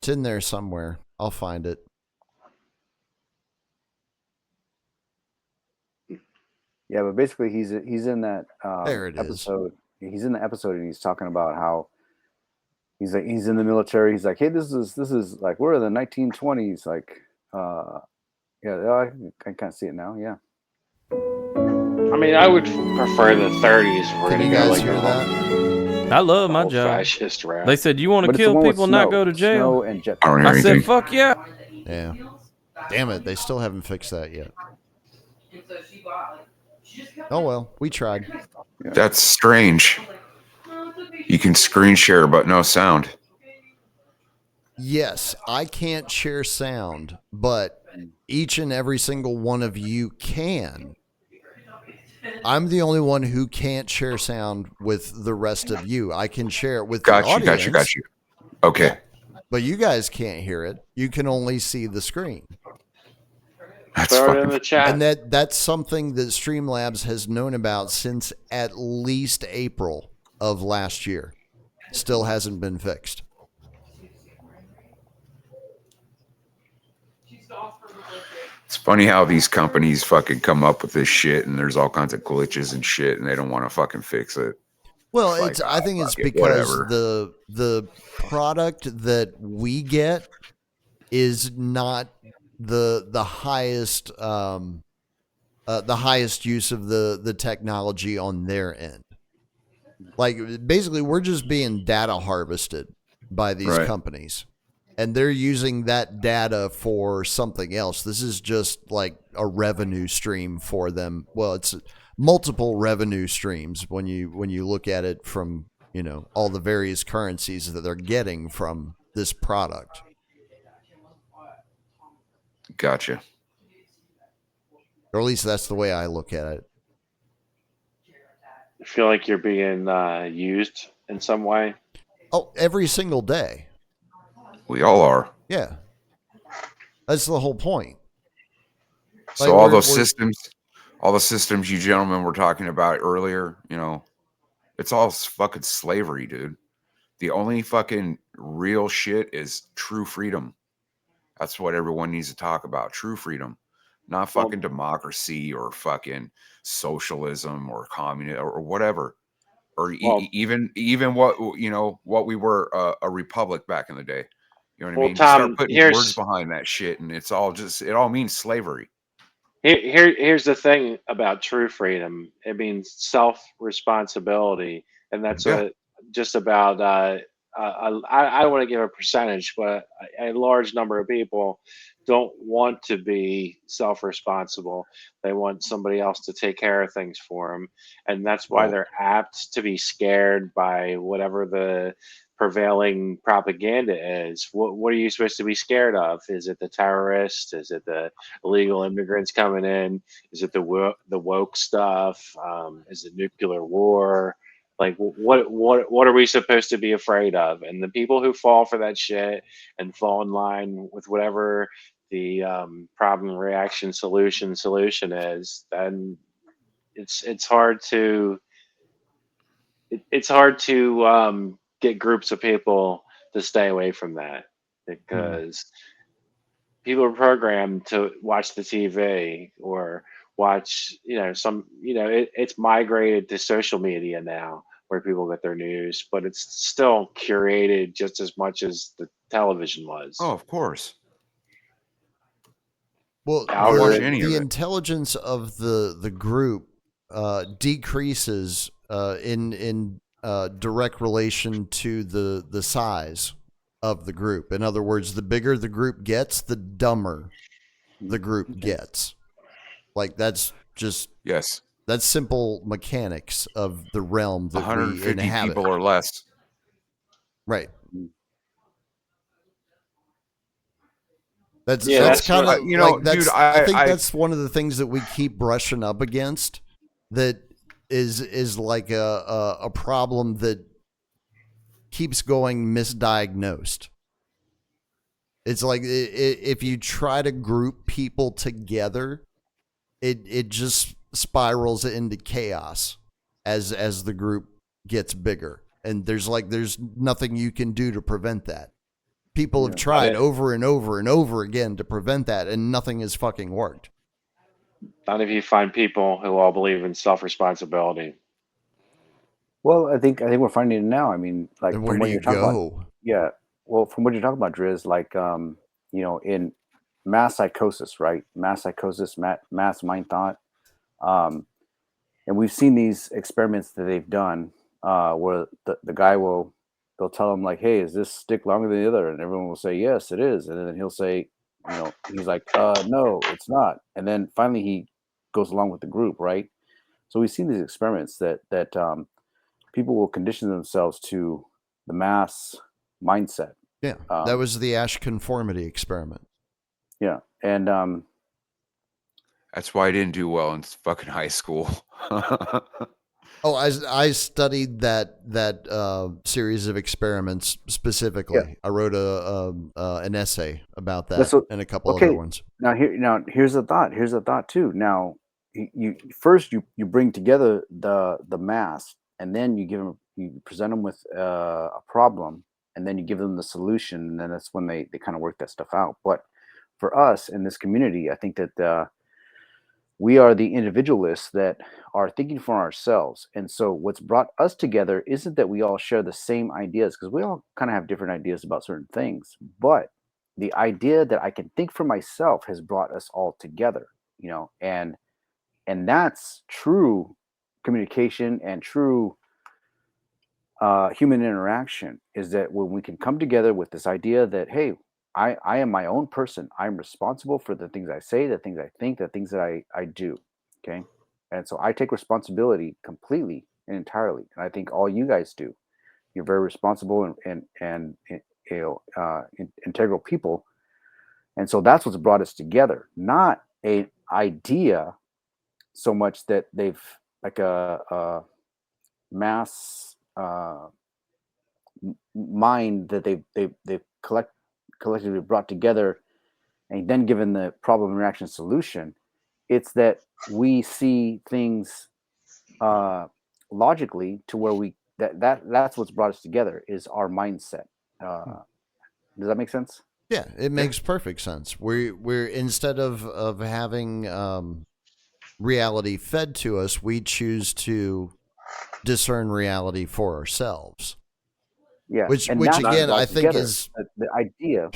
It's in there somewhere. I'll find it. Yeah, but basically he's in that there it episode. He's in the episode and he's talking about how he's in the military. He's like, hey, this is like we're in the 1920s. Like, yeah, I can't see it now. Yeah. I mean, I would prefer the 30s. Can you guys hear that? I love my job. Fascist rap. They said you want to kill people, not go to jail. I said, fuck yeah. Yeah. Damn it, they still haven't fixed that yet. Oh well, we tried. That's strange. You can screen share, but no sound. Yes, I can't share sound, but each and every single one of you can. I'm the only one who can't share sound with the rest of you. I can share it with the audience. Got you. Okay. But you guys can't hear it. You can only see the screen. That's Throw it in the chat. And that's something that Streamlabs has known about since at least April of last year. Still hasn't been fixed. It's funny how these companies fucking come up with this shit and there's all kinds of glitches and shit and they don't want to fucking fix it. Well, I think it's because the product that we get is not the highest use of the technology on their end. Like basically we're just being data harvested by these companies. And they're using that data for something else. This is just like a revenue stream for them. Well, it's multiple revenue streams when you look at it from, all the various currencies that they're getting from this product. Gotcha. Or at least that's the way I look at it. I feel like you're being used in some way. Oh, every single day. We all are. Yeah. That's the whole point. So all those systems, all the systems you gentlemen were talking about earlier, it's all fucking slavery, dude. The only fucking real shit is true freedom. That's what everyone needs to talk about. True freedom. Not fucking democracy or fucking socialism or communism or whatever. Or even what we were, a republic back in the day. You know what I mean? Tom, you start putting words behind that shit, and it all means slavery. Here's the thing about true freedom. It means self-responsibility, and that's what just about. I don't want to give a percentage, but a large number of people don't want to be self-responsible. They want somebody else to take care of things for them, and that's why they're apt to be scared by whatever the prevailing propaganda is. What are you supposed to be scared of? Is it the terrorists? Is it the illegal immigrants coming in? Is it the woke stuff? Is it nuclear war? Like what are we supposed to be afraid of? And the people who fall for that shit and fall in line with whatever the problem, reaction, solution is, then it's hard to get groups of people to stay away from that, because people are programmed to watch the TV or watch, it's migrated to social media now where people get their news, but it's still curated just as much as the television was. Oh, of course. Well, the intelligence of the group decreases in direct relation to the size of the group. In other words, the bigger the group gets, the dumber the group gets. Like that's just that's simple mechanics of the realm that 150 we inhabit. people or less. Right. That's kind of dude, I think that's one of the things that we keep brushing up against. That is like a problem that keeps going misdiagnosed. It's like if you try to group people together, it just spirals into chaos as the group gets bigger, and there's nothing you can do to prevent that. People have tried over and over and over again to prevent that, and nothing has fucking worked. Not if you find people who all believe in self-responsibility. Well, I think we're finding it now. I mean, like and where do you go? Yeah. Well, from what you're talking about, Driz, like in mass psychosis, right? Mass psychosis, mass mind thought. And we've seen these experiments that they've done where the guy they'll tell him like, hey, is this stick longer than the other? And everyone will say, yes, it is. And then he'll say, he's like, no, it's not. And then finally he goes along with the group, right? So we've seen these experiments that people will condition themselves to the mass mindset. Yeah, that was the Ash conformity experiment. Yeah, and that's why I didn't do well in fucking high school. Oh, I studied that series of experiments specifically. Yeah. I wrote an essay about that and a couple other ones. Now here's a thought. Here's a thought too. Now you first bring together the mass, and then you present them with a problem, and then you give them the solution, and then that's when they kind of work that stuff out. But for us in this community, I think that we are the individualists that are thinking for ourselves. And so what's brought us together isn't that we all share the same ideas, because we all kind of have different ideas about certain things. But the idea that I can think for myself has brought us all together, and that's true communication and true human interaction, is that when we can come together with this idea that, hey, I am my own person. I'm responsible for the things I say, the things I think, the things that I do. Okay. And so I take responsibility completely and entirely. And I think all you guys do. You're very responsible and integral people. And so that's what's brought us together, not an idea so much that they've like a mass mind that they've collectively brought together and then given the problem reaction solution. It's that we see things logically to where that's what's brought us together is our mindset. Does that make sense? Yeah, it makes perfect sense. We're instead of having reality fed to us, we choose to discern reality for ourselves. Yeah, Which and again I think together. is the idea.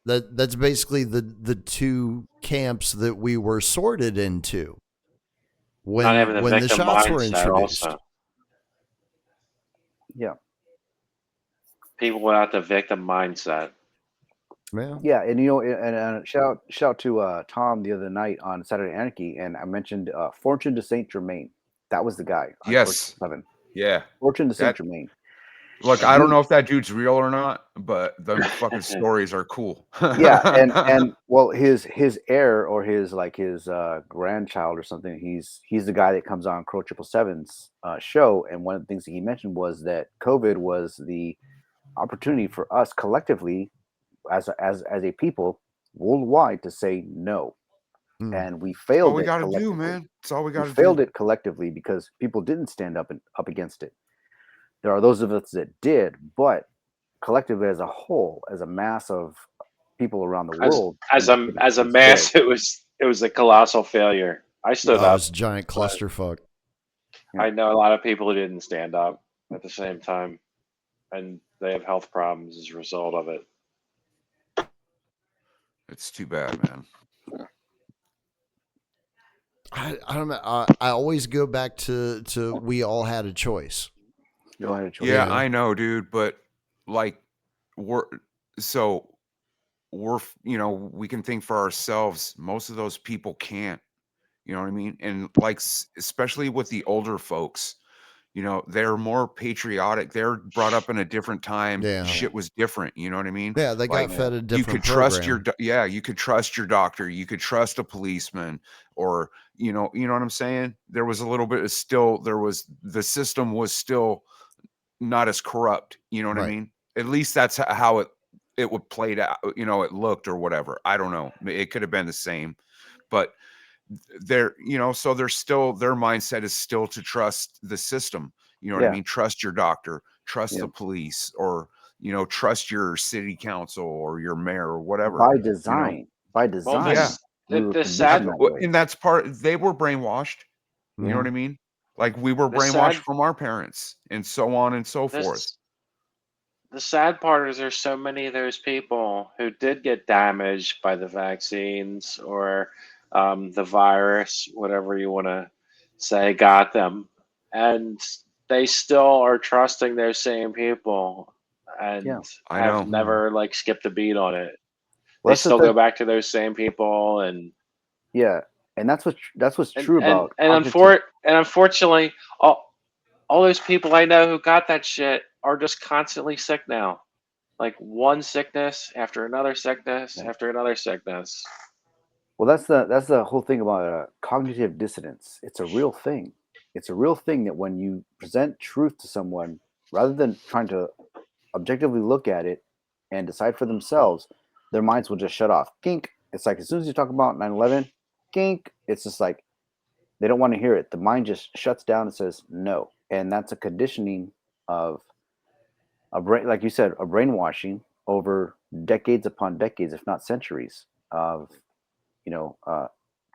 That's basically the two camps that we were sorted into Not having the when the victim shots were mindset introduced. also. Yeah. People without the victim mindset. Yeah, and you know, and shout out to Tom the other night on Saturday Anarchy, and I mentioned Fortune de Saint Germain. That was the guy. Yes. Yeah. Fortune de Saint Germain. Look, I don't know if that dude's real or not, but the fucking stories are cool. Yeah, and well, his heir or his grandchild or something. He's the guy that comes on Crow 777's show, and one of the things that he mentioned was that COVID was the opportunity for us collectively as a people worldwide to say no, and we failed. All we got to do, man. It's all we got to do. We failed it collectively because people didn't stand up against it. There are those of us that did, but collectively, as a whole, as a mass of people around the world, as a mass, failed. it was a colossal failure. I stood up. It was a giant clusterfuck. I know a lot of people who didn't stand up at the same time, and they have health problems as a result of it. It's too bad, man. I don't know. I always go back to we all had a choice. You all had a choice. Yeah, I know, dude. But like, we can think for ourselves. Most of those people can't. You know what I mean? And like, especially with the older folks, you know, they're more patriotic. They're brought up in a different time. Yeah. Shit was different. You know what I mean? Yeah, they got fed a different you could program. trust you could trust your doctor. You could trust a policeman, or you know what I'm saying? There was a little bit of the system was still not as corrupt. You know what I mean? At least that's how it would played out. You know, it looked or whatever. I don't know. It could have been the same, but so there's still, their mindset is still to trust the system. You know what I mean? Trust your doctor, trust the police, or, you know, trust your city council or your mayor or whatever. By design. Well, the sad, and that's they were brainwashed. You know what I mean? Like we were brainwashed from our parents and so on and so forth. The sad part is there's so many of those people who did get damaged by the vaccines or the virus, whatever you want to say, got them, and they still are trusting those same people, and have never like skipped a beat on it. They still go back to those same people, and and that's what's true about. And unfortunately, all those people I know who got that shit are just constantly sick now, like one sickness after another sickness after another sickness. Well, that's the whole thing about cognitive dissonance. It's a real thing. It's a real thing that when you present truth to someone, rather than trying to objectively look at it and decide for themselves, their minds will just shut off. Kink. It's like as soon as you talk about 9/11, kink. It's just like they don't want to hear it. The mind just shuts down and says no, and that's a conditioning of a brain, like you said, a brainwashing over decades upon decades, if not centuries, of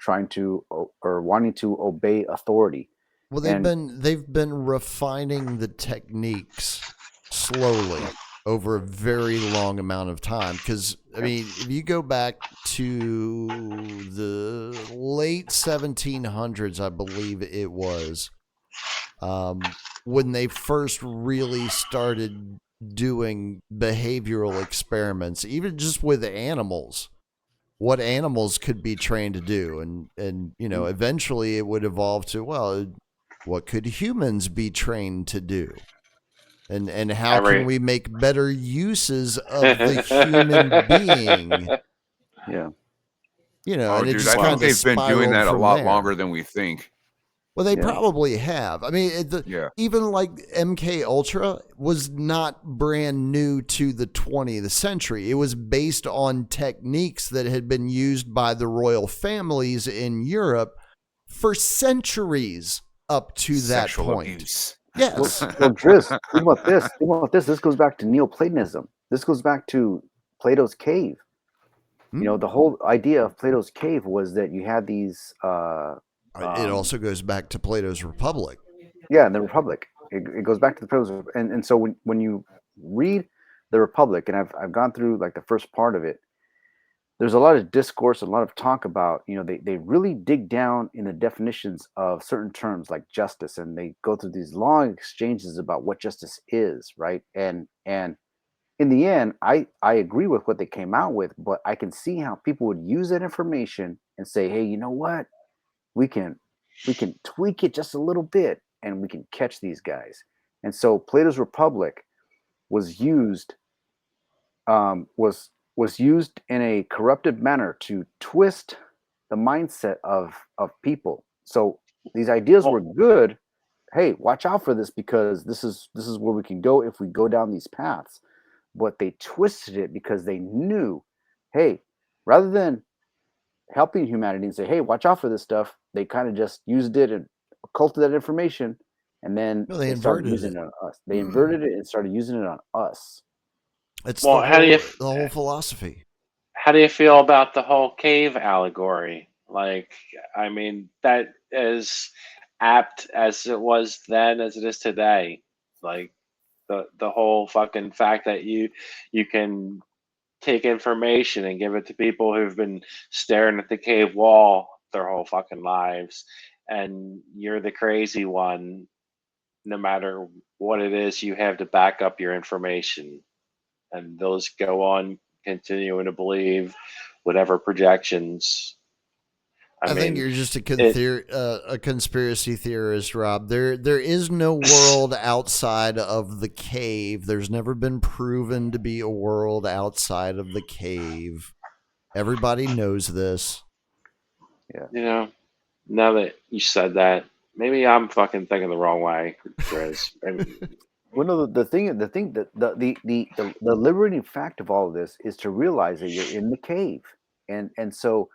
trying to or wanting to obey authority. Well, they've been refining the techniques slowly over a very long amount of time. Because I mean, if you go back to the late 1700s, I believe it was, when they first really started doing behavioral experiments, even just with animals. What animals could be trained to do, and eventually it would evolve to, well, what could humans be trained to do, and how can we make better uses of the human being? And it just I think they've been doing that a lot longer than we think. Well, they probably have. I mean, even like MK Ultra was not brand new to the 20th century. It was based on techniques that had been used by the royal families in Europe for centuries up to that Sexual point. Abuse. Yes. Well, Driz, think about this. This goes back to Neoplatonism. This goes back to Plato's cave. You know, the whole idea of Plato's cave was that you had these. It also goes back to Plato's Republic. Yeah, the Republic. It goes back to the Plato's, and so when you read the Republic, and I've gone through like the first part of it, there's a lot of discourse, a lot of talk about, you know, they really dig down in the definitions of certain terms like justice, and they go through these long exchanges about what justice is, right? And in the end, I agree with what they came out with, but I can see how people would use that information and say, hey, you know what? We can tweak it just a little bit and we can catch these guys. And so Plato's Republic was used was used in a corrupted manner to twist the mindset of people. So these ideas were good. Hey, watch out for this because this is where we can go if we go down these paths. But they twisted it because they knew, hey, rather than helping humanity and say, hey, watch out for this stuff, they kind of just used it and occulted that information, and then they started using it on us. They inverted it and started using it on us. It's the whole philosophy. How do you feel about the whole cave allegory? Like, I mean, that is apt as it was then as it is today. Like the whole fucking fact that you can take information and give it to people who've been staring at the cave wall their whole fucking lives, and you're the crazy one no matter what it is you have to back up your information, and those go on continuing to believe whatever projections. I think you're just a conspiracy theorist, Rob. There is no world outside of the cave. There's never been proven to be a world outside of the cave. Everybody knows this. Yeah. You know, now that you said that, maybe I'm fucking thinking the wrong way, Chris. Well, no, the thing that the liberating fact of all of this is to realize that you're in the cave, and so.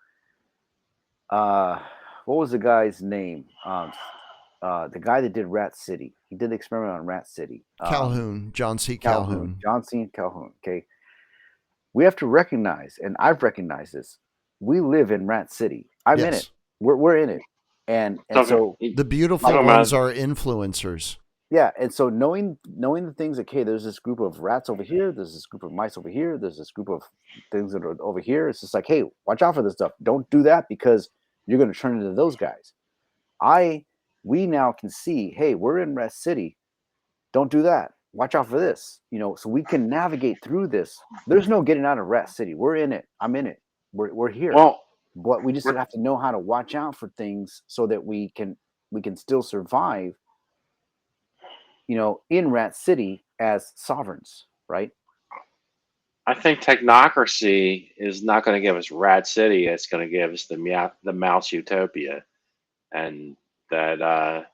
What was the guy's name? The guy that did Rat City. He did the experiment on Rat City. Calhoun, John C. Calhoun. John C. Calhoun. Okay. We have to recognize, and I've recognized this. We live in Rat City. I'm in it. We're in it, and so the beautiful ones are influencers. Yeah, and so knowing the things. Okay, there's this group of rats over here. There's this group of mice over here. There's this group of things that are over here. It's just like, hey, watch out for this stuff. Don't do that because you're going to turn into those guys. We now can see, hey, we're in Rat City. Don't do that. Watch out for this. You know, so we can navigate through this. There's no getting out of Rat City. We're in it. I'm in it. We're here. Well, but we just have to know how to watch out for things so that we can still survive. You know, in Rat City as sovereigns, right? I think technocracy is not going to give us Rat City. It's going to give us the Mouse Utopia, and that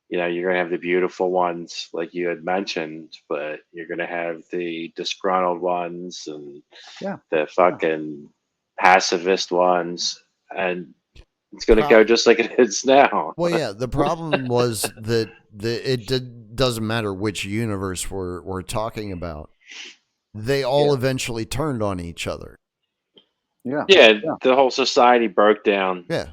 you know, you're going to have the beautiful ones like you had mentioned, but you're going to have the disgruntled ones and the fucking pacifist ones, and it's going to go just like it is now. Well, yeah, the problem was that doesn't matter which universe we're talking about. They all eventually turned on each other. Yeah, the whole society broke down. Yeah.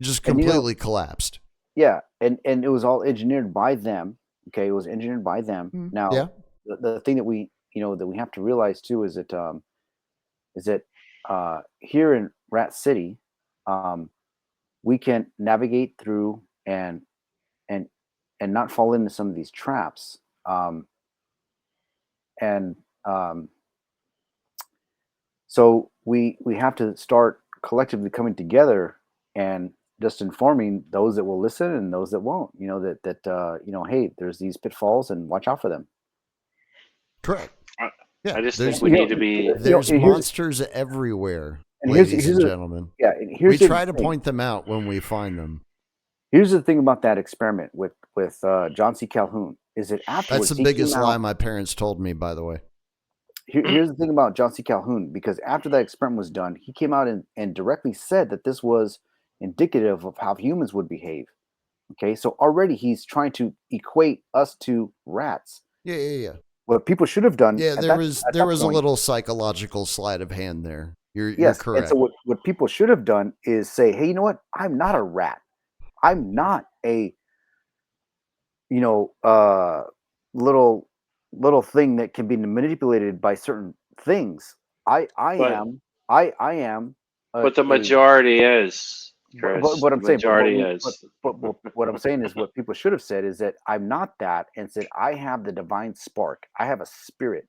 Just completely collapsed. Yeah, and it was all engineered by them. Okay, it was engineered by them. Now, the thing that we have to realize too is that here in Rat City, we can navigate through and not fall into some of these traps. So we have to start collectively coming together and just informing those that will listen and those that won't. You know, that you know, hey, there's these pitfalls and watch out for them. Correct. I just think we need to be. There's monsters everywhere, ladies and gentlemen. Yeah, we try to point them out when we find them. Here's the thing about that experiment with John C. Calhoun is that afterwards. That's the biggest lie my parents told me, by the way. Here's the thing about John C. Calhoun, because after that experiment was done, he came out and directly said that this was indicative of how humans would behave. Okay, so already he's trying to equate us to rats. Yeah. What people should have done. Yeah, there was a little psychological sleight of hand there. You're correct. And so what people should have done is say, hey, you know what? I'm not a rat. I'm not a little thing that can be manipulated by certain things. I am. But the majority is. Chris, but what I'm saying, but what I'm saying is what people should have said is that I'm not that, and said I have the divine spark. I have a spirit.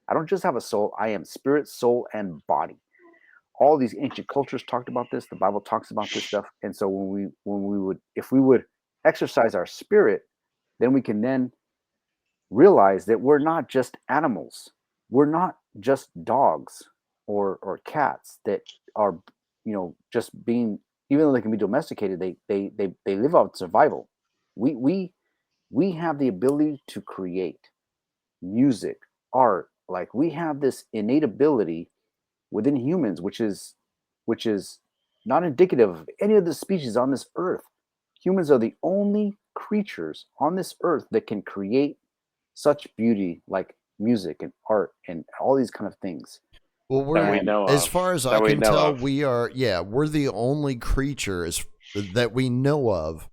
I don't just have a soul. I am spirit, soul, and body. All these ancient cultures talked about this. The Bible talks about this stuff. And so if we would exercise our spirit, then we can then realize that we're not just animals. We're not just dogs or cats that are, just being. Even though they can be domesticated, they live out survival. We have the ability to create music, art. Like we have this innate ability within humans, which is not indicative of any of the species on this earth. Humans are the only creatures on this earth that can create such beauty, like music and art and all these kind of things. Well, as far as I can tell, we're the only creatures that we know of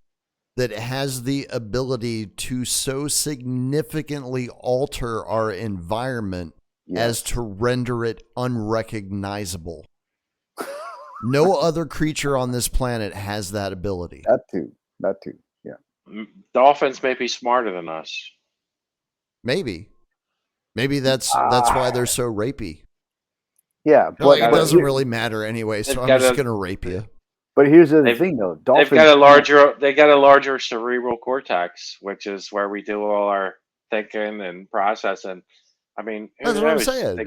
that has the ability to so significantly alter our environment as to render it unrecognizable. No other creature on this planet has that ability. That too. Yeah. Dolphins may be smarter than us. Maybe that's why they're so rapey. Yeah, but it doesn't really matter anyway, so I'm just going to rape you. But here's the thing, though. Dolphins, they got a larger cerebral cortex, which is where we do all our thinking and processing. I mean, that's what I'm saying.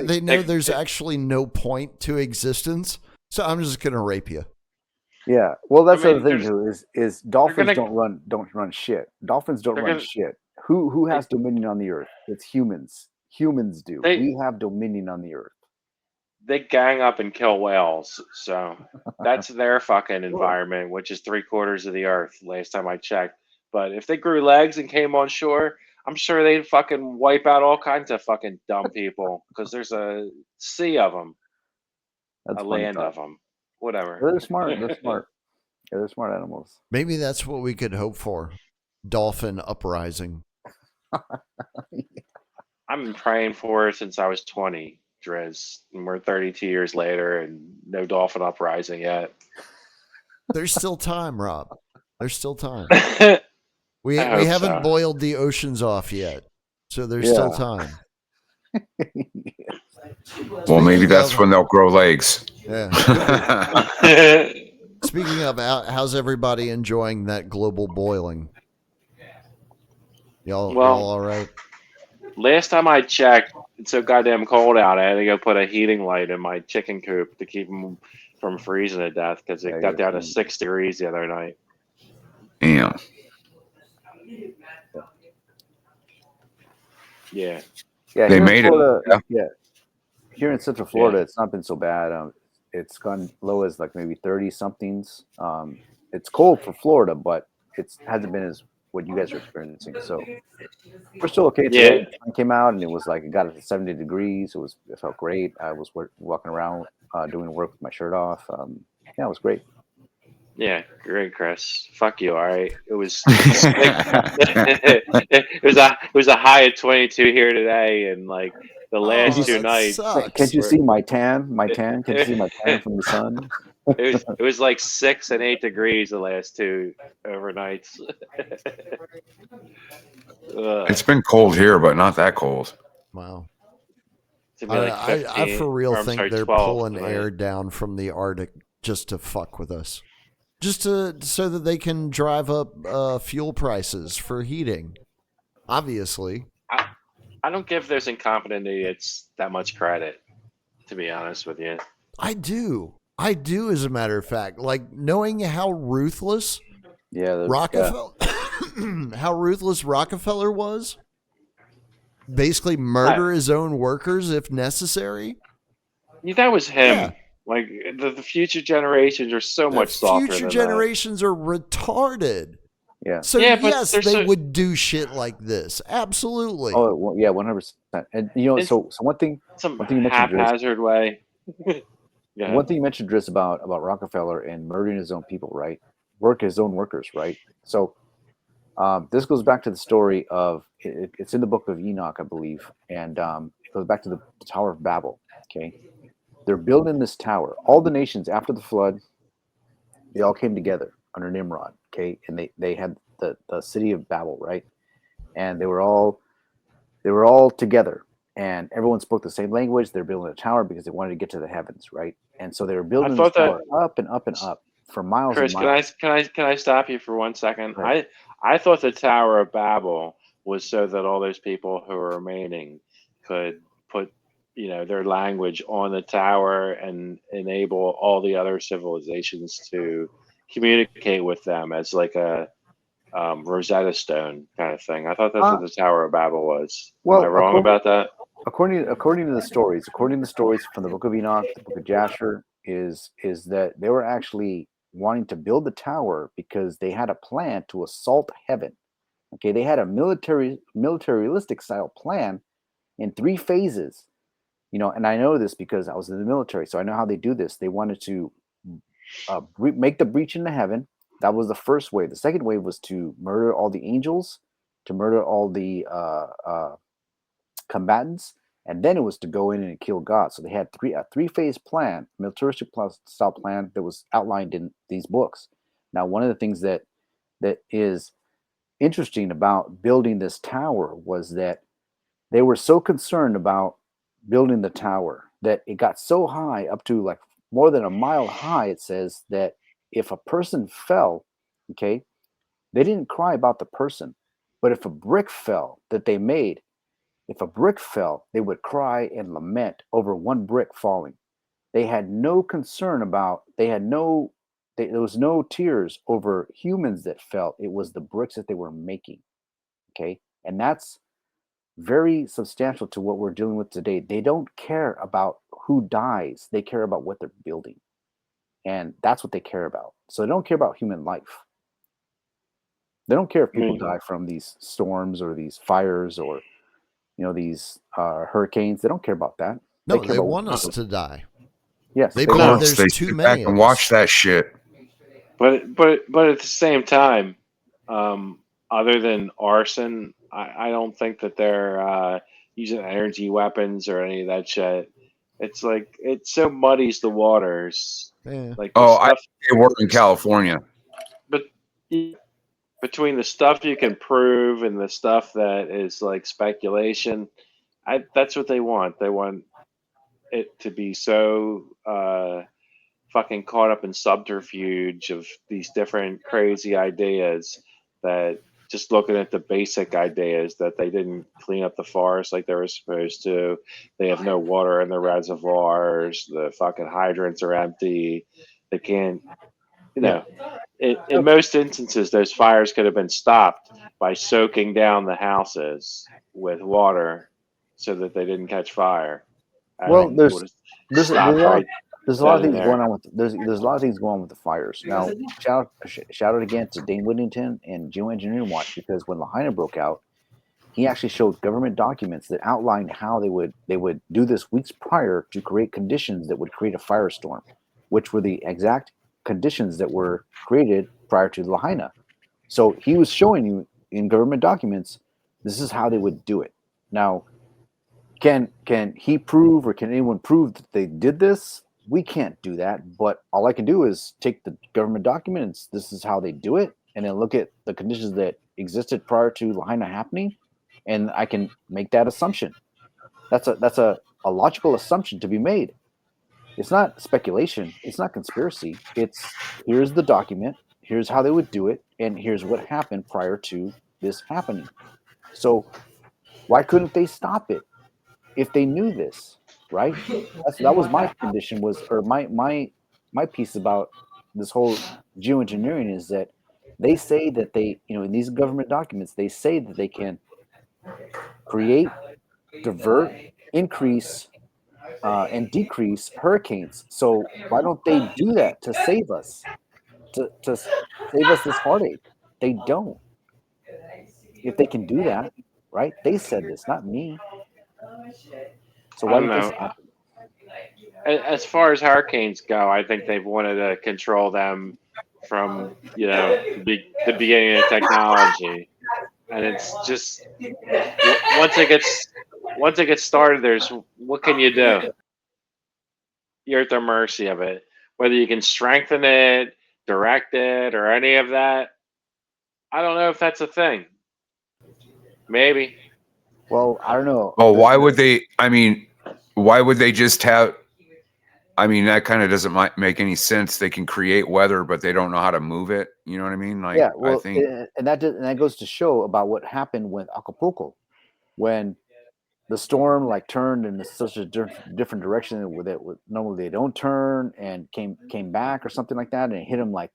They know there's actually no point to existence, so I'm just going to rape you. Yeah, well, that's the other thing too. Is dolphins don't run shit. Dolphins don't run shit. Who has dominion on the earth? It's humans. Humans do. We have dominion on the earth. They gang up and kill whales, so that's their fucking environment, which is 3/4 of the earth. Last time I checked, but if they grew legs and came on shore, I'm sure they'd fucking wipe out all kinds of fucking dumb people because there's a sea of them, a land of them, whatever. They're smart. They're smart. Yeah, they're smart animals. Maybe that's what we could hope for. Dolphin uprising. I'm praying for it since I was 20. Driz, and we're 32 years later and no dolphin uprising yet. There's still time, Rob. There's still time. We haven't boiled the oceans off yet, so there's still time. Well, maybe that's when they'll grow legs. Yeah. Speaking of, how's everybody enjoying that global boiling? Y'all all right? Last time I checked, it's so goddamn cold out. I had to go put a heating light in my chicken coop to keep them from freezing to death because it got down to 6 degrees the other night. Damn. Yeah. Yeah. They made Florida, it. Yeah. Here in Central Florida, it's not been so bad. It's gone low as like maybe 30 somethings. It's cold for Florida, but it hasn't been as what you guys are experiencing. So we're still okay. Today, the sun came out and it was like it got up to 70 degrees. It felt great. I was walking around doing work with my shirt off. It was great. Yeah, great, Chris. Fuck you. All right. It was it was a high of 22 here today, and like the last 2 nights. Can't you see my tan? Can you see my tan from the sun? It was like 6 and 8 degrees the last 2 overnights. It's been cold here, but not that cold. Wow. I for real think they're pulling air down from the Arctic just to fuck with us, so that they can drive up fuel prices for heating. Obviously, I don't give those incompetent idiots that much credit, to be honest with you. I do, as a matter of fact. Like, knowing how ruthless Rockefeller, how ruthless Rockefeller was, basically murder his own workers if necessary. That was him. Like the future generations are so The much softer future than generations are retarded. Yeah. So that. Yeah, but yes, there's they would do shit like this. Absolutely. Oh, well, yeah, 100%. And so one thing some you mentioned, Driz, haphazard way. one thing you mentioned, Driz, about Rockefeller and murdering his own people, right? His own workers, right? So this goes back to the story of it's in the book of Enoch, I believe, and it goes back to the Tower of Babel. Okay, they're building this tower. All the nations after the flood, they all came together under Nimrod. Okay, and they had the city of Babel, right? And they were all together, and everyone spoke the same language. They're building a tower because they wanted to get to the heavens, right? And so they were I building this thought that, tower up and up and up for miles and Chris, miles. can I stop you for 1 second? Right. I thought the Tower of Babel was so that all those people who are remaining could put, their language on the tower and enable all the other civilizations to communicate with them as like a Rosetta Stone kind of thing. I thought that's what the Tower of Babel was. Am I Well, wrong about that? according to the stories, from the book of Enoch, the book of Jasher, is that they were actually wanting to build the tower because they had a plan to assault heaven. Okay, they had a militaristic style plan in 3 phases. And I know this because I was in the military, so I know how they do this. They wanted to make the breach into heaven. That was the first wave. The second wave was to murder all the angels, to murder all the combatants, and then it was to go in and kill God. So they had a 3-phase plan, militaristic style plan that was outlined in these books. Now, one of the things that is interesting about building this tower was that they were so concerned about building the tower that it got so high, up to like more than a mile high. It says that if a person fell, okay, they didn't cry about the person, but if a brick fell that they made, if a brick fell, they would cry and lament over one brick falling. They had no concern about, there was no tears over humans that fell. It was the bricks that they were making. Okay. And that's very substantial to what we're dealing with today. They don't care about who dies, they care about what they're building. And that's what they care about. So they don't care about human life. They don't care if people die from these storms or these fires or these hurricanes. They don't care about that. No, they want us to die. Yes, they of believe course, there's too many and watch that shit. But at the same time, other than arson, I don't think that they're using energy weapons or any of that shit. It's like it so muddies the waters. Yeah. Like the I stuff work in California. but between the stuff you can prove and the stuff that is like speculation, that's what they want. They want it to be so fucking caught up in subterfuge of these different crazy ideas that just looking at the basic ideas that they didn't clean up the forest like they were supposed to. They have no water in the reservoirs. The fucking hydrants are empty. They can't, in most instances, those fires could have been stopped by soaking down the houses with water so that they didn't catch fire. Well, And there's there's a lot of things going on with there's a lot of things going on with the fires. Now, shout out again to Dane Whittington and Geoengineering Watch, because when Lahaina broke out, he actually showed government documents that outlined how they would do this weeks prior to create conditions that would create a firestorm, which were the exact conditions that were created prior to Lahaina. So he was showing you in government documents, this is how they would do it. Now, can he prove, or can anyone prove that they did this? We can't do that, but all I can do is take the government documents. This is how they do it, and then look at the conditions that existed prior to Lahaina happening, and I can make that assumption. That's a logical assumption to be made. It's not speculation. It's not conspiracy. It's, here's the document. Here's how they would do it, and here's what happened prior to this happening. So why couldn't they stop it if they knew this, right? That was my condition, or my piece about this whole geoengineering, is that they say that they, in these government documents, they say that they can create, divert, increase and decrease hurricanes. So why don't they do that to save us, to save us this heartache? They don't. If they can do that, right? They said this, not me. So I why don't did this know. happen? As far as hurricanes go, I think they've wanted to control them from the beginning of technology, and it's just once it gets started, there's what can you do? You're at the mercy of it. Whether you can strengthen it, direct it, or any of that, I don't know if that's a thing. Maybe. Well, I don't know. Well, why would they? I mean, why would they just have? I mean, that kind of doesn't make any sense. They can create weather, but they don't know how to move it. You know what I mean? Like, Yeah, I well, think. and that goes to show about what happened with Acapulco when the storm like turned in such a different direction with it. Normally they don't turn and came back or something like that, and it hit them like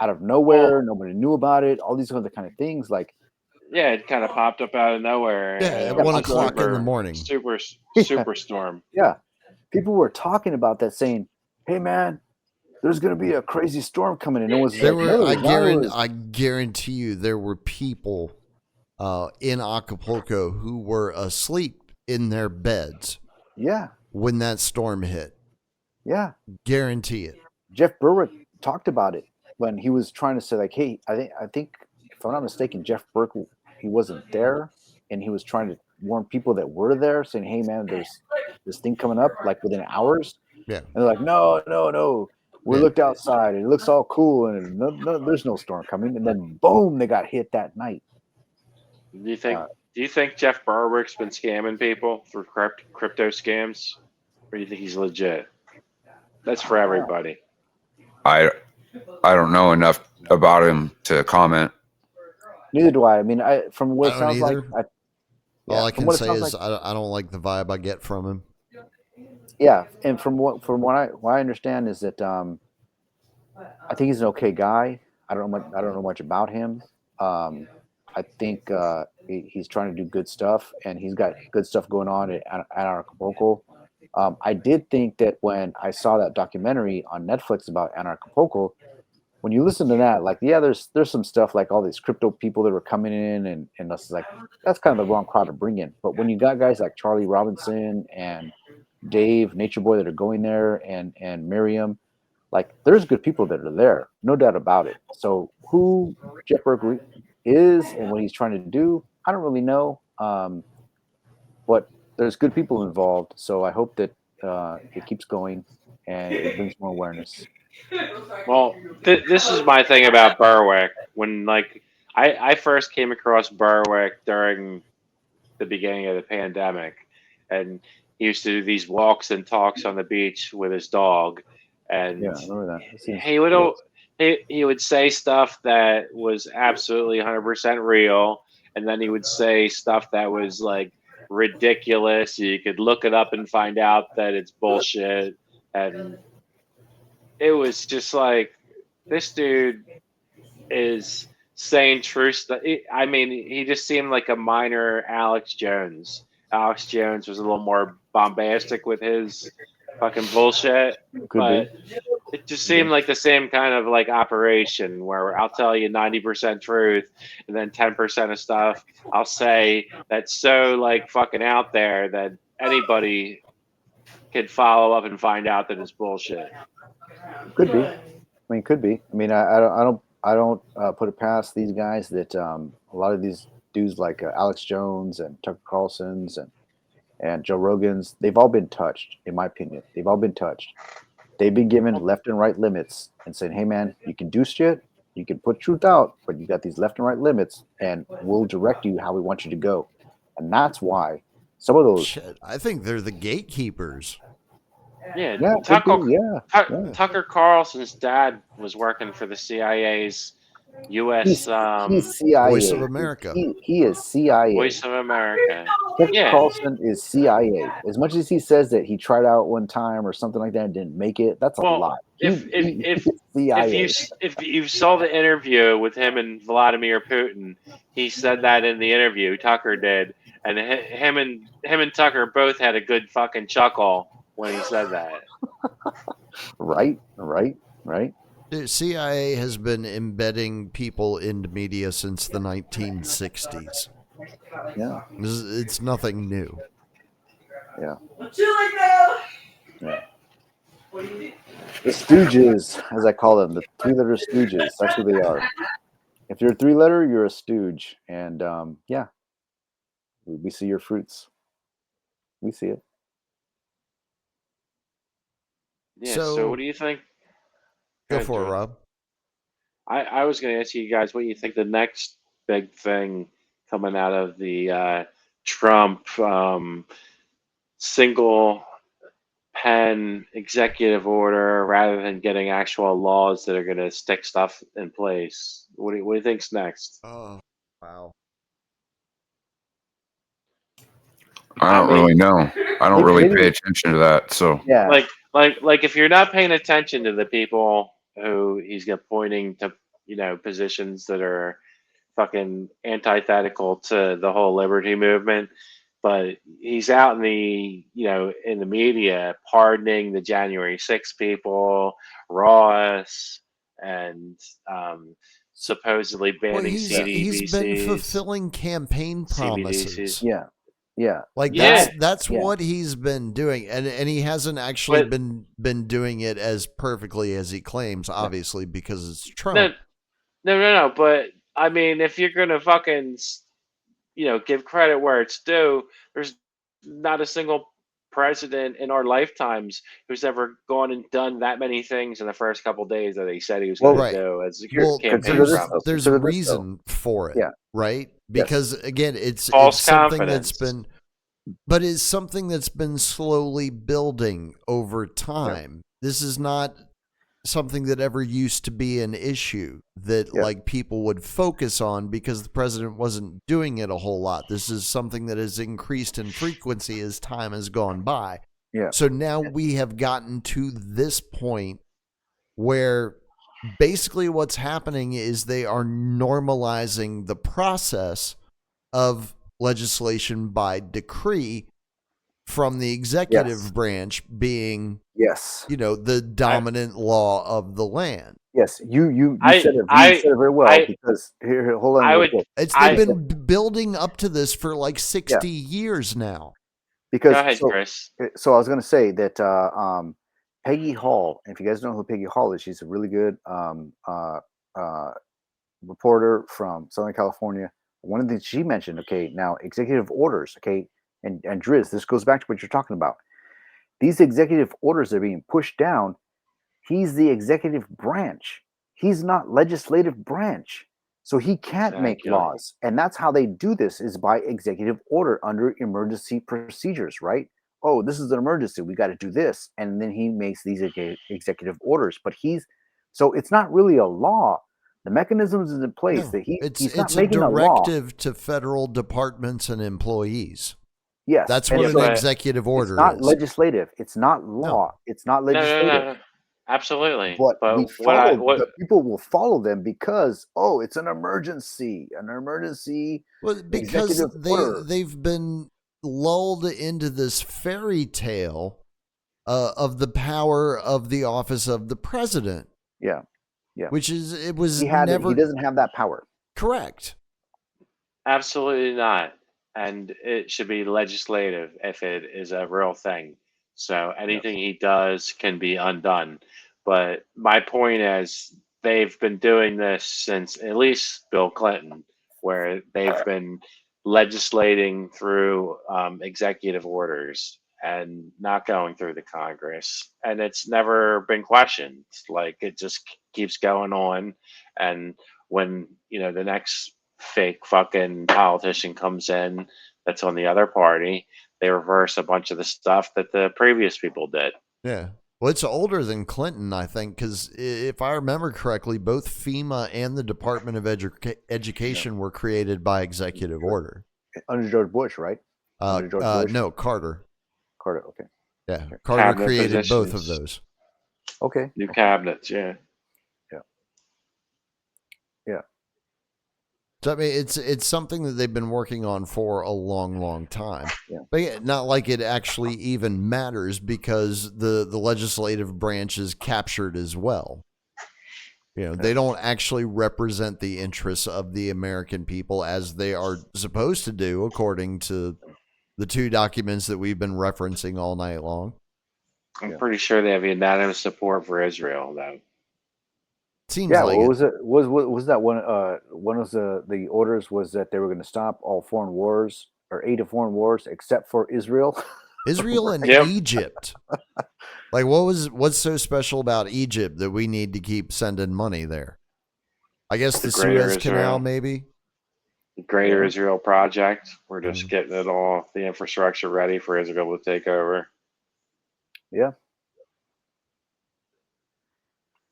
out of Well, nowhere. Nobody knew about it. All these other kind of things. Like, yeah, it kind of popped up out of nowhere, Yeah, and it at yeah, was one a popped up. o'clock in the super, morning. super, Yeah, super storm. yeah. People were talking about that, saying, "Hey, man, there's gonna be a crazy storm coming," and it was There like, were, no, there's not. It was, I guarantee you, there were people in Acapulco who were asleep in their beds yeah, when that storm hit. yeah. Guarantee it. Jeff Berwick talked about it when he was trying to say, like, "Hey, I think if I'm not mistaken, Jeff Berwick, he wasn't there, and he was trying to warn people that were there, saying, 'Hey, man, there's this thing coming up like within hours,' Yeah. and they're like, 'No, no, no. We Yeah. looked outside and it looks all cool, and no, there's no storm coming.' And then boom, they got hit that night. Do you think? Uh, Do you think Jeff Berwick's been scamming people through crypto scams, or do you think he's legit? That's for everybody. I don't know enough about him to comment. Neither do I. I mean, from what I it don't sounds like, either. All yeah, I from can what it say sounds like, is I don't like the vibe I get from him. yeah, and from what I understand is that I think he's an okay guy. I don't know much about him. Um, I think he's trying to do good stuff, and he's got good stuff going on at Acapulco. I did think that when I saw that documentary on Netflix about Acapulco, when you listen to that, like, yeah, there's some stuff like all these crypto people that were coming in, and that's like that's kind of the wrong crowd to bring in. But when you got guys like Charlie Robinson and Dave Nature Boy that are going there, and Miriam, like, there's good people that are there, no doubt about it. So who Jeff Berkeley is and what he's trying to do, I don't really know. But there's good people involved, so I hope that it keeps going and it brings more awareness. Well, this is my thing about Berwick. When I first came across Berwick during the beginning of the pandemic, and he used to do these walks and talks on the beach with his dog, Yeah, and I remember that. It seems he would cool. he would say stuff that was absolutely 100% real, and then he would say stuff that was like ridiculous. You could look it up and find out that it's bullshit, and it was just like this dude is saying true stuff. I mean, he just seemed like a minor Alex Jones. Alex Jones was a little more bombastic with his fucking bullshit, Could be. but it just seemed like the same kind of like operation where I'll tell you 90% truth, and then 10% of stuff I'll say that's so like fucking out there that anybody could follow up and find out that it's bullshit. Could be. I mean, could be. I mean, I don't put it past these guys that a lot of these dudes like Alex Jones and Tucker Carlson's and Joe Rogan's, they've all been touched, in my opinion. They've all been touched. They've been given left and right limits and saying, "Hey, man, you can do shit, you can put truth out, but you got these left and right limits, and we'll direct you how we want you to go." And that's why some of those, Shit, I think they're the gatekeepers. Yeah, yeah, it could be, yeah, yeah. Tucker Carlson's dad was working for the CIA's U.S. He's Voice of CIA. America. He is CIA. Voice of America. Tucker Yeah. Carlson is CIA. As much as he says that he tried out one time or something like that and didn't make it, that's a Well, lie. if He's CIA. if you saw the interview with him and Vladimir Putin, he said that in the interview. Tucker did And him and Tucker both had a good fucking chuckle when he said that. Right. The CIA has been embedding people into media since the 1960s. Yeah. It's nothing new. Yeah. Yeah. The Stooges, as I call them, the three-letter Stooges. That's who they are. If you're a three-letter, you're a stooge. And yeah, we see your fruits. We see it. Yeah. So what do you think? Go for it, Rob. I was going to ask you guys what you think the next big thing coming out of the Trump single pen executive order rather than getting actual laws that are going to stick stuff in place. What do you think's next? Oh, wow. I don't really know. I don't really pay attention to that. So yeah, like if you're not paying attention to the people who he's pointing to, positions that are fucking antithetical to the whole liberty movement, but he's out in the media pardoning the January 6 people, Ross, and supposedly banning CDBCs. He's been fulfilling campaign promises. Yeah. Like that's what he's been doing, and he hasn't actually been doing it as perfectly as he claims, obviously, because it's Trump. No. But I mean, if you're gonna fucking, give credit where it's due, there's not a single president in our lifetimes who's ever gone and done that many things in the first couple of days that he said he was going to do as a campaign promise. There's a reason for it, right? Because again, it's something that's been, but it's something that's been slowly building over time. This is not something that ever used to be an issue that like people would focus on because the president wasn't doing it a whole lot. This is something that has increased in frequency as time has gone by. So now we have gotten to this point where basically what's happening is they are normalizing the process of legislation by decree from the executive branch being the dominant law of the land. Yes, you said it very well because here hold on. They've been building up to this for like 60 years now. Because go ahead, Chris. So I was going to say that Peggy Hall, if you guys don't know who Peggy Hall is, she's a really good reporter from Southern California. One of the things she mentioned, now executive orders, and Driz, this goes back to what you're talking about. These executive orders are being pushed down. He's the executive branch. He's not legislative branch. So he can't make laws. And that's how they do this, is by executive order under emergency procedures, right? Oh, this is an emergency. We got to do this. And then he makes these executive orders. But so it's not really a law. The mechanisms is in place that he's not making a directive to federal departments and employees. Yes, that's what an executive order is. It's not legislative. It's not law. It's not legislative. No. Absolutely. But the people will follow them because it's an emergency. Well, because they've been lulled into this fairy tale of the power of the office of the president. Yeah. Which he doesn't have that power. Correct. Absolutely not. And it should be legislative if it is a real thing. So anything he does can be undone. But my point is, they've been doing this since at least Bill Clinton, where they've been legislating through executive orders and not going through the Congress. And it's never been questioned. Like, it just keeps going on. And when, the next fake fucking politician comes in that's on the other party, they reverse a bunch of the stuff that the previous people did. Yeah. Well, it's older than Clinton, I think, because if I remember correctly, both FEMA and the Department of Education were created by executive order. Under George Bush, right? No, Carter. Carter, okay. Yeah, Carter Cabinet created positions. both of those. Okay. New cabinets, yeah. Yeah. So I mean, it's something that they've been working on for a long time. Yeah. But not like it actually even matters because the legislative branch is captured as well. They don't actually represent the interests of the American people as they are supposed to do, according to the two documents that we've been referencing all night long. I'm pretty sure they have unanimous support for Israel, though. Seems like what was it? Was that one? One of the orders was that they were going to stop all foreign wars or aid of foreign wars except for Israel. Israel and Egypt. Like, what's so special about Egypt that we need to keep sending money there? I guess the Suez Canal, maybe. The Greater Israel Project. We're just getting it all, the infrastructure ready for Israel to take over. Yeah.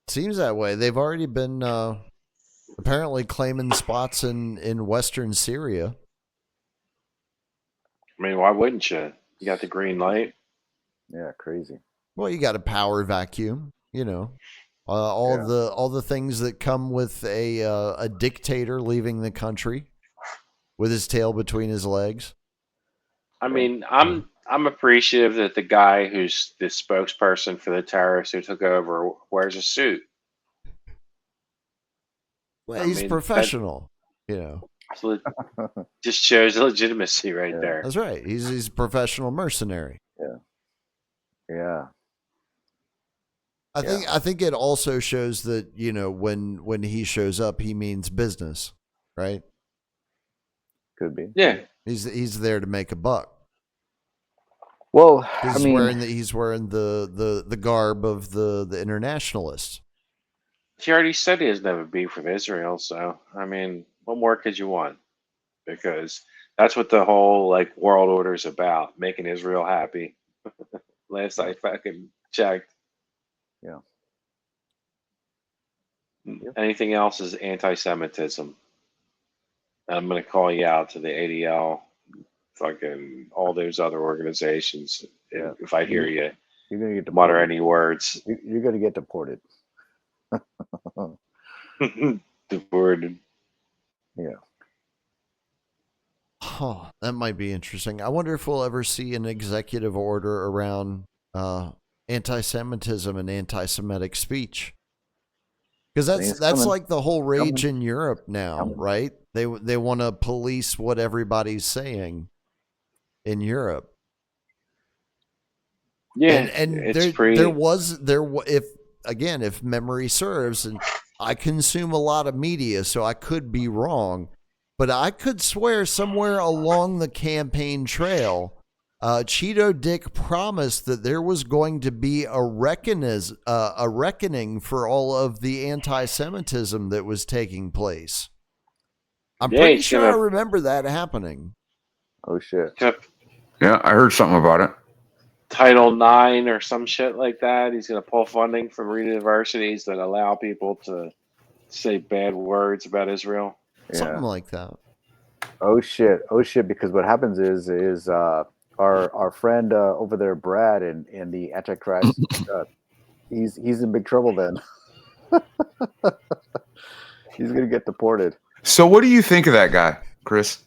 Seems that way. They've already been apparently claiming spots in Western Syria. I mean, why wouldn't you? You got the green light. Yeah, crazy. Well, you got a power vacuum, all the things that come with a dictator leaving the country with his tail between his legs. I mean, I'm appreciative that the guy who's the spokesperson for the terrorists who took over wears a suit. Well, he's professional, So it just shows legitimacy right there. That's right. He's a professional mercenary. Yeah. I think it also shows that, when he shows up, he means business, right? Could be. Yeah. He's there to make a buck. Well, he's wearing the garb of the internationalists. He already said he has never beef with Israel, so I mean, what more could you want? Because that's what the whole world order is about, making Israel happy. Last I fucking checked. Yeah. Anything else is anti-Semitism. I'm going to call you out to the ADL, fucking all those other organizations. Yeah. If I hear you, you're going to get mutter any words. You're going to get deported. Deported. Yeah. Oh, that might be interesting. I wonder if we'll ever see an executive order around anti-Semitism and anti-Semitic speech. Because that's like the whole rage in Europe now, right? They want to police what everybody's saying in Europe. Yeah, and if memory serves, and I consume a lot of media, so I could be wrong, but I could swear somewhere along the campaign trail, Cheeto Dick promised that there was going to be a reckoning for all of the anti-Semitism that was taking place. I'm pretty sure I remember that happening. Oh shit! Yeah, I heard something about it. Title IX or some shit like that. He's going to pull funding from universities that allow people to say bad words about Israel. Something like that. Oh shit! Because what happens is our friend over there, Brad, in the Antichrist, he's in big trouble then. He's gonna get deported. So, what do you think of that guy, Chris?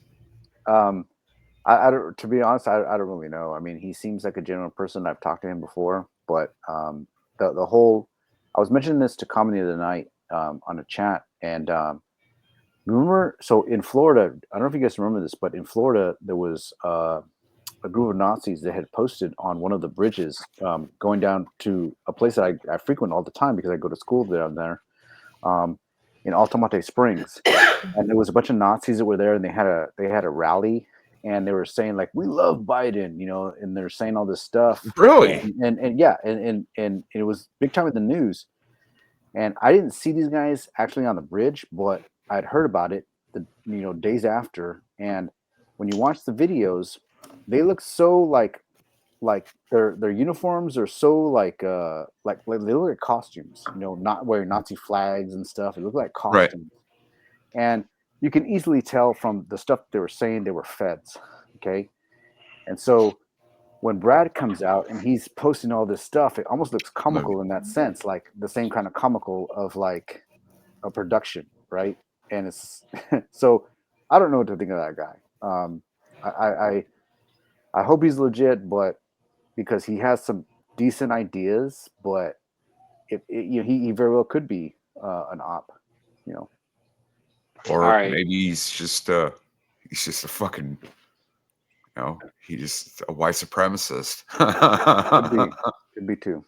I don't, to be honest, I don't really know. I mean, he seems like a genuine person. I've talked to him before, but the whole, I was mentioning this to Common the other night on a chat, and remember, so in Florida, I don't know if you guys remember this, but in Florida, there was a group of Nazis that had posted on one of the bridges going down to a place that I frequent all the time because I go to school down there in Altamonte Springs. And there was a bunch of Nazis that were there, and they had a rally, and they were saying like, "We love Biden," and they're saying all this stuff. Really? And yeah, and it was big time in the news. And I didn't see these guys actually on the bridge, but I'd heard about it days after. And when you watch the videos, they look so like their uniforms are so like they look like costumes, not wearing Nazi flags and stuff. It looked like costumes. Right. And you can easily tell from the stuff they were saying they were feds. Okay. And so when Brad comes out and he's posting all this stuff, it almost looks comical in that sense, like the same kind of comical of like a production, right? and it's so I don't know what to think of that guy. I hope he's legit, but because he has some decent ideas, but he very well could be an op, you know. Or maybe he's just a fucking, he's just a white supremacist. Could be too.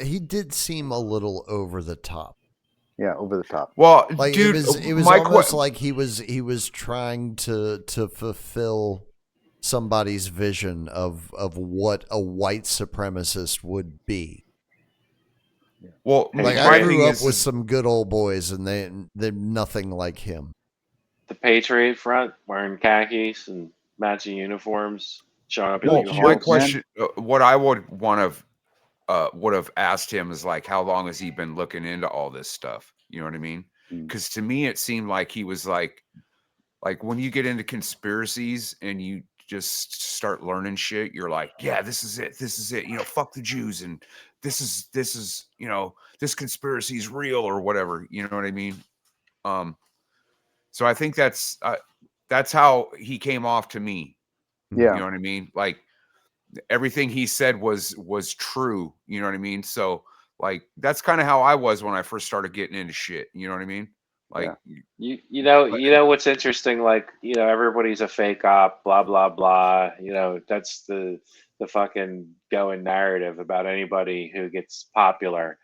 He did seem a little over the top. Yeah, over the top. Well, like, dude, it was almost like he was trying to fulfill somebody's vision of what a white supremacist would be. Well, like I grew up with some good old boys, and they're nothing like him. The Patriot Front wearing khakis and matching uniforms, showing up. Well, my question, what I would have asked him is like, how long has he been looking into all this stuff? You know what I mean? Because to me, it seemed like he was like when you get into conspiracies and you just start learning shit, you're like, yeah, this is it. Fuck the Jews, and this is this conspiracy is real or whatever. You know what I mean? So I think that's how he came off to me. Yeah, you know what I mean? Like everything he said was true. You know what I mean? So like that's kind of how I was when I first started getting into shit. You know what I mean? Like you know what's interesting? Like everybody's a fake op, blah blah blah. That's the fucking going narrative about anybody who gets popular.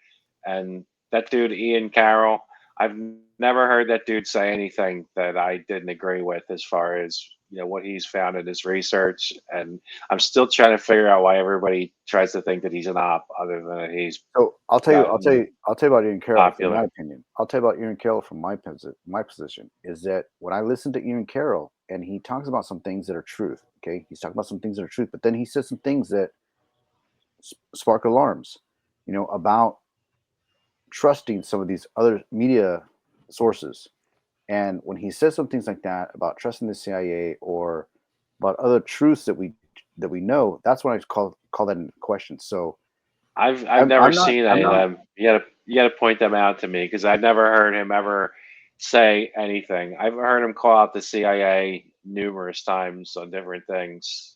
And that dude Ian Carroll, I've never heard that dude say anything that I didn't agree with as far as what he's found in his research, and I'm still trying to figure out why everybody tries to think that he's an op, other than that he's. So I'll tell you about Ian Carroll. Popular. From my opinion, I'll tell you about Ian Carroll from my position is that when I listen to Ian Carroll and he talks about some things that are truth, okay, he's talking about some things that are truth, but then he says some things that spark alarms, about trusting some of these other media sources. And when he says some things like that about trusting the CIA or about other truths that we know, that's when I call that into question. So I've never seen any of them. You got to point them out to me, because I've never heard him ever say anything. I've heard him call out the CIA numerous times on different things.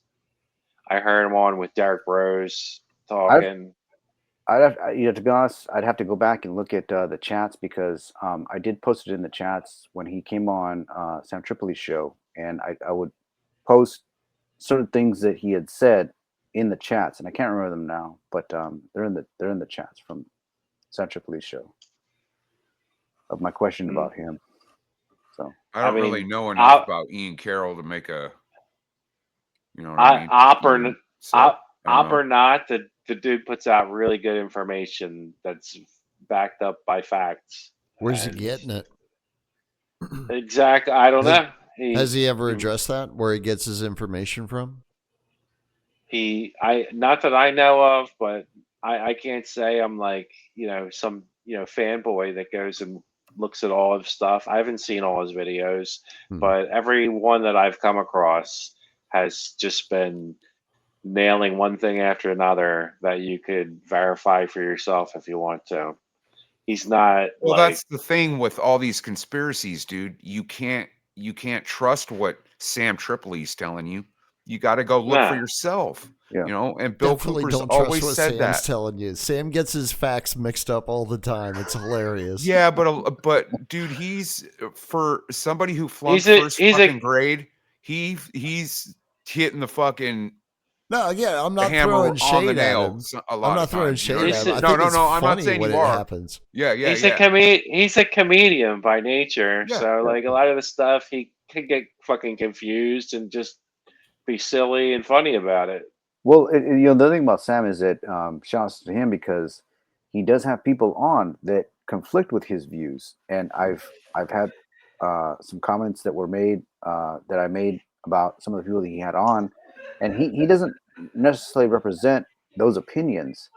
I heard him on with Derek Rose talking. To be honest, I'd have to go back and look at the chats, because I did post it in the chats when he came on Sam Tripoli's show, and I would post certain things that he had said in the chats, and I can't remember them now, but they're in the chats from Sam Tripoli's show of my question about him. So I don't really know enough about Ian Carroll to make a, op or not, the dude puts out really good information that's backed up by facts. Where's he getting it? Exactly. I don't know. Has he ever addressed that, where he gets his information from? Not that I know of, but I can't say I'm like, some, fanboy that goes and looks at all of stuff. I haven't seen all his videos, but every one that I've come across has just been nailing one thing after another that you could verify for yourself if you want to. He's not. Well, that's the thing with all these conspiracies, dude. You can't trust what Sam Tripoli's telling you. You got to go look for yourself. Yeah. And Bill Cooper's always said Sam's that. Telling you, Sam gets his facts mixed up all the time. It's hilarious. Yeah, but dude, he's for somebody who flunked first fucking grade. He's hitting the fucking. No, again, I'm not throwing shade at him. I'm not throwing shade at him. No, I'm not saying you are. Happens. Yeah. He's a comedian by nature, so like a lot of the stuff he could get fucking confused and just be silly and funny about it. Well, the other thing about Sam is that shouts to him, because he does have people on that conflict with his views, and I've had some comments that were made that I made about some of the people that he had on, and he doesn't necessarily represent those opinions.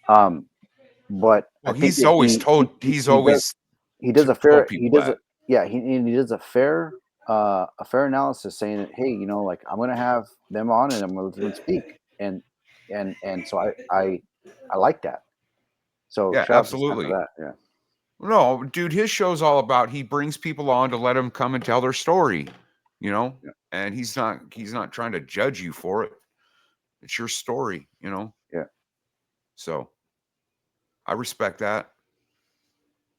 But well, he's always he does a fair analysis, saying that, hey, like, I'm going to have them on and I'm going to let them speak, and so I like that. So yeah, absolutely. that. Yeah. No, dude, his show's all about he brings people on to let them come and tell their story, you know, and he's not trying to judge you for it. It's your story, you know. Yeah. So I respect that.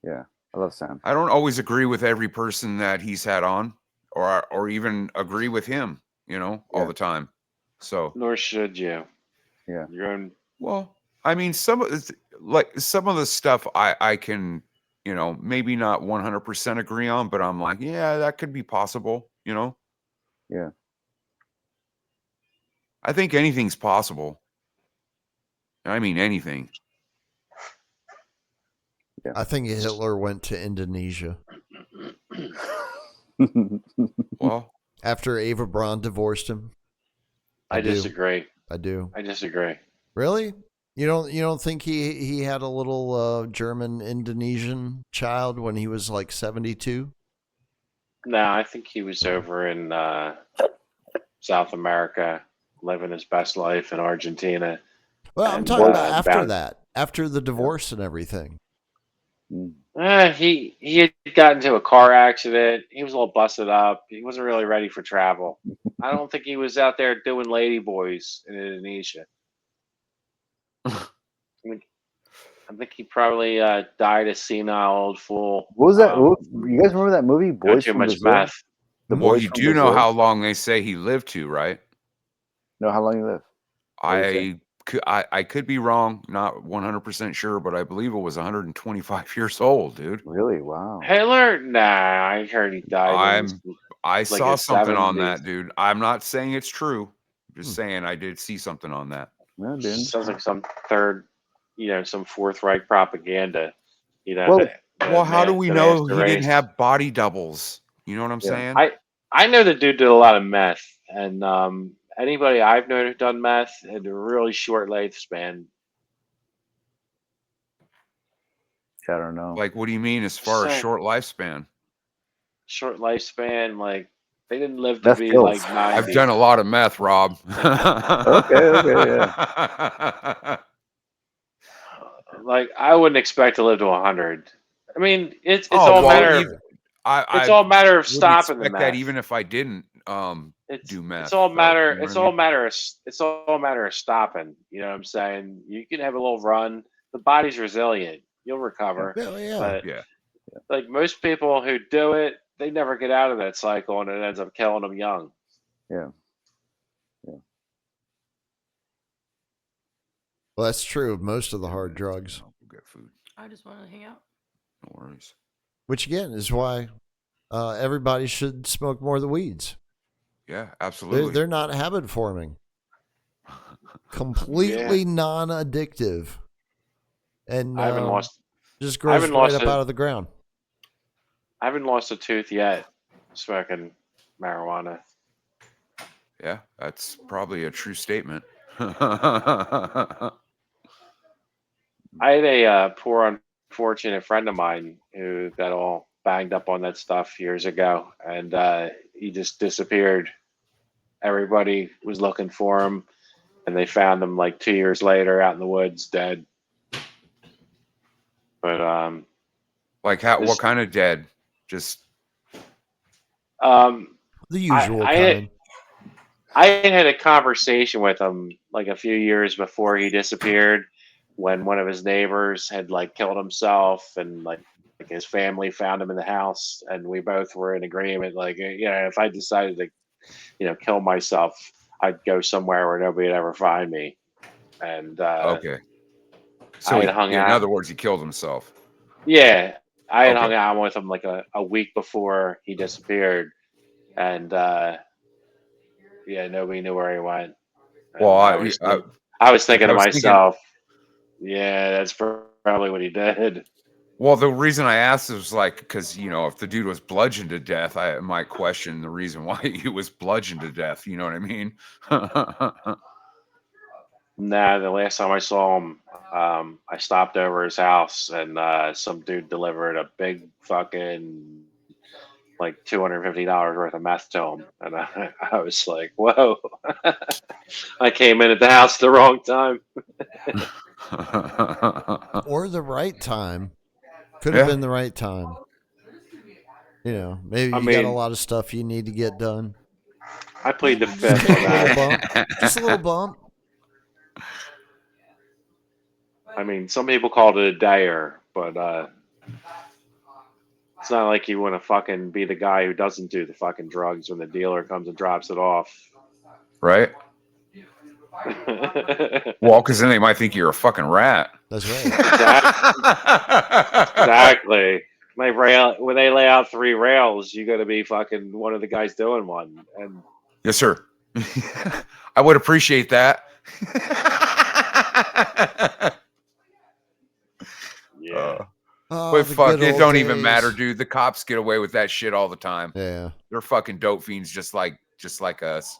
Yeah, I love Sam. I don't always agree with every person that he's had on, or even agree with him, you know, all the time. So nor should you. Yeah. Your own. Well, I mean, some of the stuff I can, you know, maybe not 100% agree on, but I'm like, yeah, that could be possible, you know. Yeah. I think anything's possible. I mean, anything. Yeah. I think Hitler went to Indonesia. Well, after Eva Braun divorced him. I disagree. I do. I disagree. Really? You don't think he had a little German Indonesian child when he was like 72? No, I think he was over in South America, living his best life in Argentina. Well, I'm talking about after that, after the divorce and everything. He had gotten into a car accident. He was a little busted up. He wasn't really ready for travel. I don't think he was out there doing lady boys in Indonesia. I think he probably died a senile old fool. What was that? You guys remember that movie, Boys Too from much Brazil? meth. Well, you do know how long they say he lived to, right? No, how long he lived? I could be wrong, not 100% sure, but I believe it was 125 years old, dude. Really? Wow. Hitler? Nah, I heard he died. I saw something on that, dude. I'm not saying it's true. I'm just saying I did see something on that. No, sounds like some some Fourth Reich propaganda. You know. Well, how do we know he didn't have body doubles? You know what I'm saying? I know the dude did a lot of meth, and anybody I've known who's done meth had a really short lifespan. I don't know. Like, what do you mean as far as short lifespan? Short lifespan, like they didn't live to be like 90. I've done a lot of meth, Rob. okay, yeah. Like I wouldn't expect to live to 100. I mean, it's all matter. It's all matter of stopping the meth. That even if I didn't do meth, it's all matter. It's all matter of stopping. You know what I'm saying? You can have a little run. The body's resilient. You'll recover. Yeah. But, like most people who do it, they never get out of that cycle, and it ends up killing them young. Yeah. Well, that's true of most of the hard drugs. We'll get food. I just want to hang out. No worries. Which again is why everybody should smoke more of the weeds. Yeah, absolutely. They're not habit forming. Completely non-addictive. And just grows right up out of the ground. I haven't lost a tooth yet smoking marijuana. Yeah, that's probably a true statement. I had a poor, unfortunate friend of mine who got all banged up on that stuff years ago, and he just disappeared. Everybody was looking for him, and they found him like 2 years later out in the woods, dead. But like how? What kind of dead? Just the usual kind. I had a conversation with him like a few years before he disappeared, when one of his neighbors had like killed himself, and like his family found him in the house, and we both were in agreement. Like, if I decided to, kill myself, I'd go somewhere where nobody would ever find me. And okay. So in other words, he killed himself. Yeah, I had hung out with him like a week before he disappeared, and nobody knew where he went. Well, I was thinking to myself, yeah, that's probably what he did. Well, the reason I asked is like because if the dude was bludgeoned to death, I might question the reason why he was bludgeoned to death. You know what I mean? Nah, the last time I saw him, I stopped over his house, and some dude delivered a big fucking like $250 worth of meth to him, and I was like, whoa. I came in at the house at the wrong time. Or the right time. Could have been the right time. You know, maybe you got a lot of stuff you need to get done. I played the fifth on that. Just a little bump. I mean, some people called it a dare, but it's not like you want to fucking be the guy who doesn't do the fucking drugs when the dealer comes and drops it off. Right? Well, because then they might think you're a fucking rat. That's right. Exactly. When they lay out 3 rails, you got to be fucking one of the guys doing one. And yes, sir. I would appreciate that. Yeah. But fuck, it don't even matter, dude. The cops get away with that shit all the time. Yeah. They're fucking dope fiends just like us.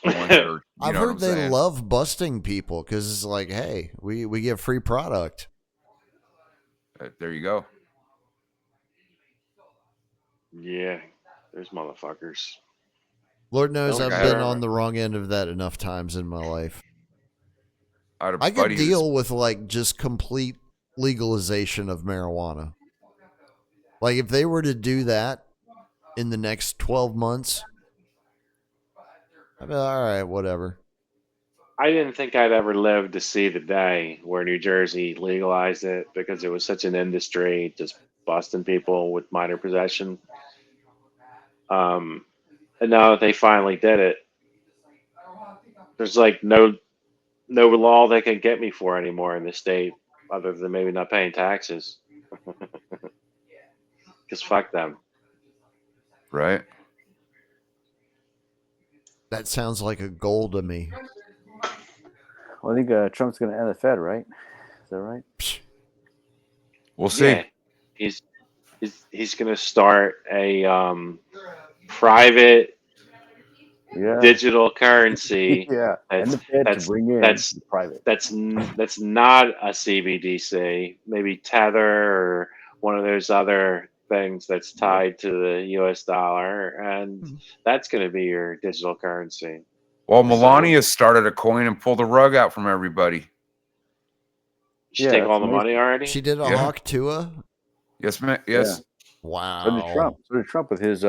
I've heard they love busting people because it's like, hey, we get free product. There you go. Yeah, there's motherfuckers. Lord knows I've been on the wrong end of that enough times in my life. I could deal with like just complete legalization of marijuana. Like if they were to do that in the next 12 months, I'd be like, all right, whatever. I didn't think I'd ever live to see the day where New Jersey legalized it because it was such an industry just busting people with minor possession. And now that they finally did it, there's like no law they can get me for anymore in the state other than maybe not paying taxes. Because fuck them. Right. That sounds like a goal to me. Well, I think Trump's going to end the Fed, right? Is that right? We'll see. Yeah. He's going to start a private digital currency. Yeah. That's private. That's not a CBDC. Maybe Tether or one of those other things that's tied to the U.S. dollar, and that's going to be your digital currency. Well, Melania started a coin and pulled the rug out from everybody. She take all the money already? She did a hawk Tua? Yes, man. Yes. Yeah. Wow. So did Trump with his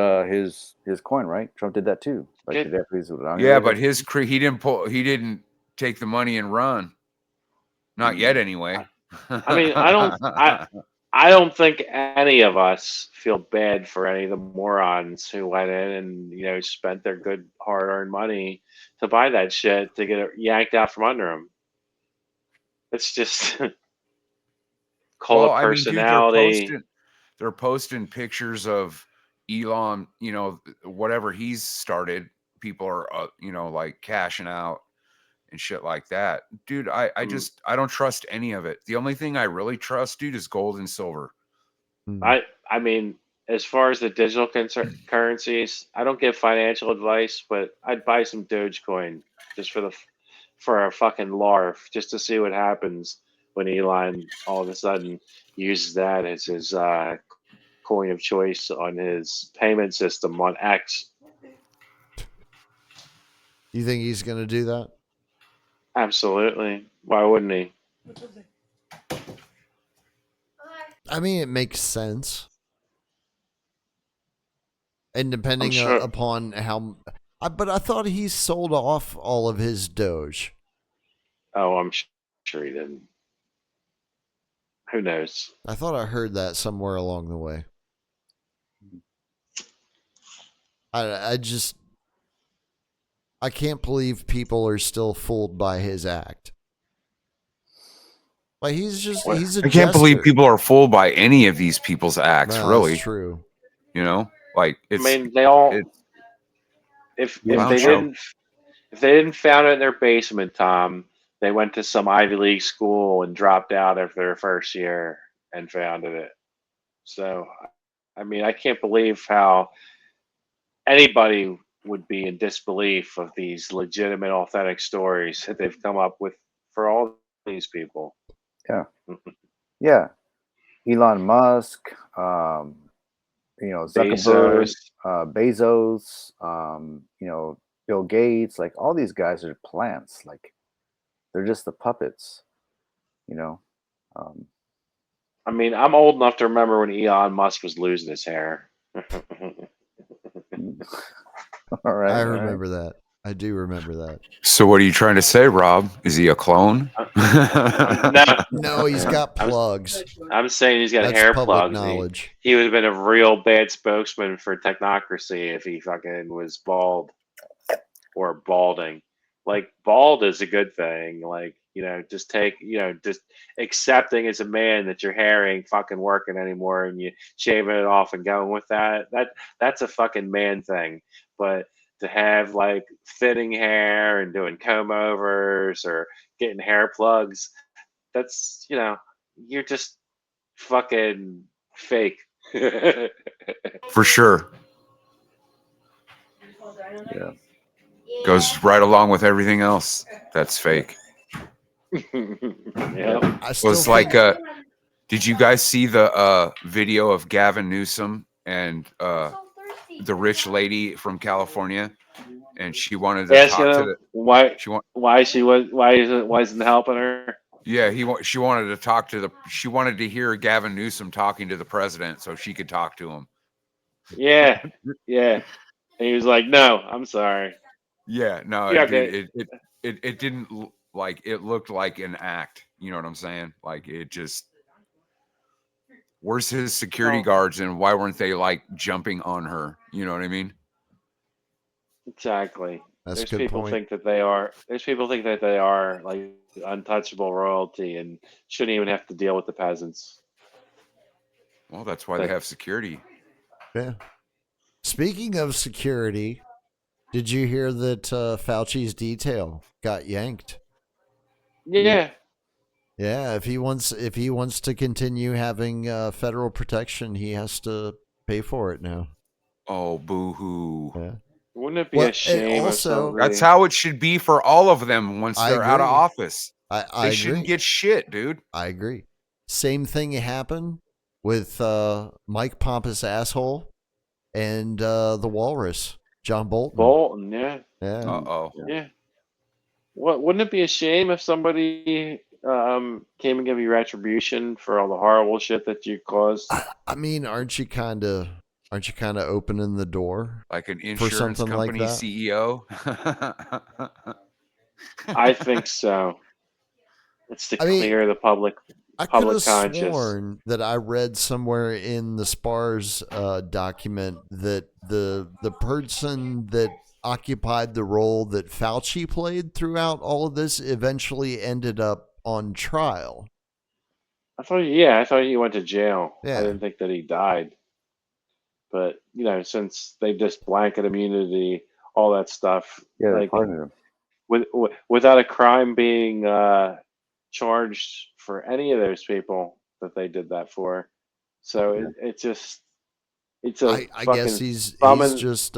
coin, right? Trump did that too. Like the Japanese. Yeah, but he didn't take the money and run. Not yet, anyway. I mean, I don't think any of us feel bad for any of the morons who went in and spent their good hard-earned money to buy that shit to get it yanked out from under them. It's just cult personality. Dude, they're posting pictures of Elon, whatever he's started. People are, like cashing out and shit like that. Dude, I don't trust any of it. The only thing I really trust, dude, is gold and silver. I mean, as far as the digital currencies, I don't give financial advice, but I'd buy some Dogecoin just for a fucking larf, just to see what happens when Elon all of a sudden uses that as his coin of choice on his payment system on X. You think he's going to do that? Absolutely. Why wouldn't he? I mean, it makes sense. And depending upon how... But I thought he sold off all of his Doge. Oh, I'm sure he didn't. Who knows? I thought I heard that somewhere along the way. I can't believe people are still fooled by his act. Like he's a I can't believe people are fooled by any of these people's acts, really. That's true. Like it's. I mean, they all. If they didn't found it in their basement, Tom, they went to some Ivy League school and dropped out after their first year and founded it. So, I mean, I can't believe how anybody would be in disbelief of these legitimate, authentic stories that they've come up with for all these people. Yeah. Yeah. Elon Musk, Zuckerberg, Bezos, Bill Gates, like all these guys are plants. Like they're just the puppets, I mean, I'm old enough to remember when Elon Musk was losing his hair. All right. I remember that. I do remember that. So what are you trying to say, Rob? Is he a clone? No, he's got plugs. I'm saying he's got That's hair public plugs. knowledge. He would have been a real bad spokesman for technocracy if he fucking was bald or balding. Like, bald is a good thing. Like, just accepting as a man that your hair ain't fucking working anymore and you shaving it off and going with that's a fucking man thing. But to have like thinning hair and doing comb overs or getting hair plugs, that's, you're just fucking fake. For sure. Yeah. Goes right along with everything else that's fake. Yeah. It was like, did you guys see the video of Gavin Newsom and the rich lady from California? And she wanted to talk to the why isn't helping her? Yeah, she wanted to talk to she wanted to hear Gavin Newsom talking to the president so she could talk to him. Yeah. And he was like, "No, I'm sorry." Yeah, no, Yeah, dude, it didn't like, it looked like an act. You know what I'm saying? Like, it just, where's his security guards and why weren't they like jumping on her? You know what I mean? Exactly. That's a good point. There's people think that they are like untouchable royalty and shouldn't even have to deal with the peasants. Well, that's why they have security. Yeah. Speaking of security, did you hear that Fauci's detail got yanked? Yeah. Yeah, if he wants to continue having federal protection, he has to pay for it now. Oh, boo-hoo. Yeah. Wouldn't it be a shame? Also, that's how it should be for all of them once they're out of office. I they shouldn't get shit, dude. I agree. Same thing happened with Mike Pompous asshole and the Walrus, John Bolton. Yeah. Yeah. Uh-oh. Yeah. Wouldn't it be a shame if somebody came and gave you retribution for all the horrible shit that you caused? I mean, aren't you kind of opening the door like an insurance for something company like that? CEO? I think so. It's to clear the public conscience. Sworn that I read somewhere in the SPARS document that the person that occupied the role that Fauci played throughout all of this eventually ended up on trial. I thought he went to jail. Yeah. I didn't think that he died. But since they just blanket immunity, all that stuff. Yeah, they pardoned him. Without a crime being charged for any of those people that they did that for. So I guess he's just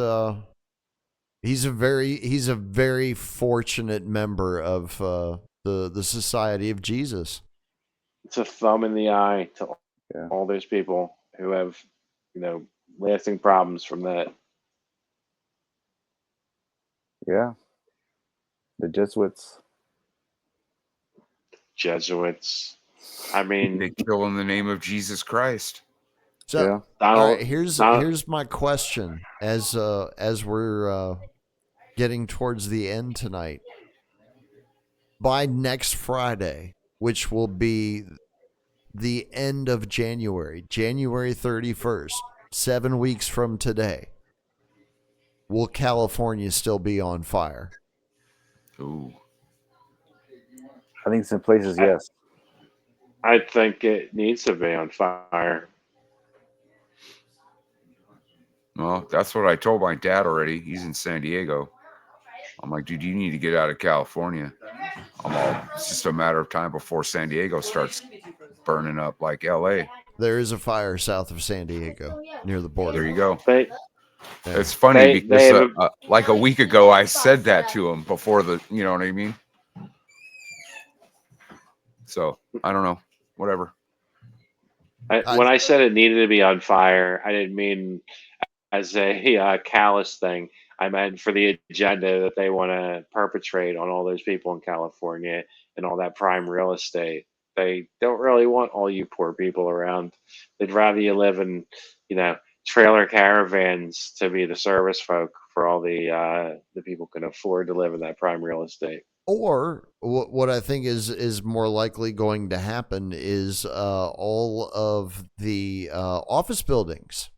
he's a very fortunate member of the Society of Jesus. It's a thumb in the eye to all those people who have lasting problems from that. Yeah. The Jesuits. I mean, they kill in the name of Jesus Christ. So, all right, here's my question as we're getting towards the end tonight. By next Friday, which will be the end of January, January 31st, 7 weeks from today, will California still be on fire? Ooh. I think some places, yes. I think it needs to be on fire. Well, that's what I told my dad already. He's in San Diego. I'm like, dude, you need to get out of California. It's just a matter of time before San Diego starts burning up like LA. There is a fire south of San Diego near the border. There you go. It's funny because like a week ago, I said that to him before you know what I mean? So I don't know, whatever. When I said it needed to be on fire, I didn't mean as a callous thing. I meant for the agenda that they want to perpetrate on all those people in California and all that prime real estate. They don't really want all you poor people around. They'd rather you live in, trailer caravans to be the service folk for all the people can afford to live in that prime real estate. Or what I think is more likely going to happen is all of the office buildings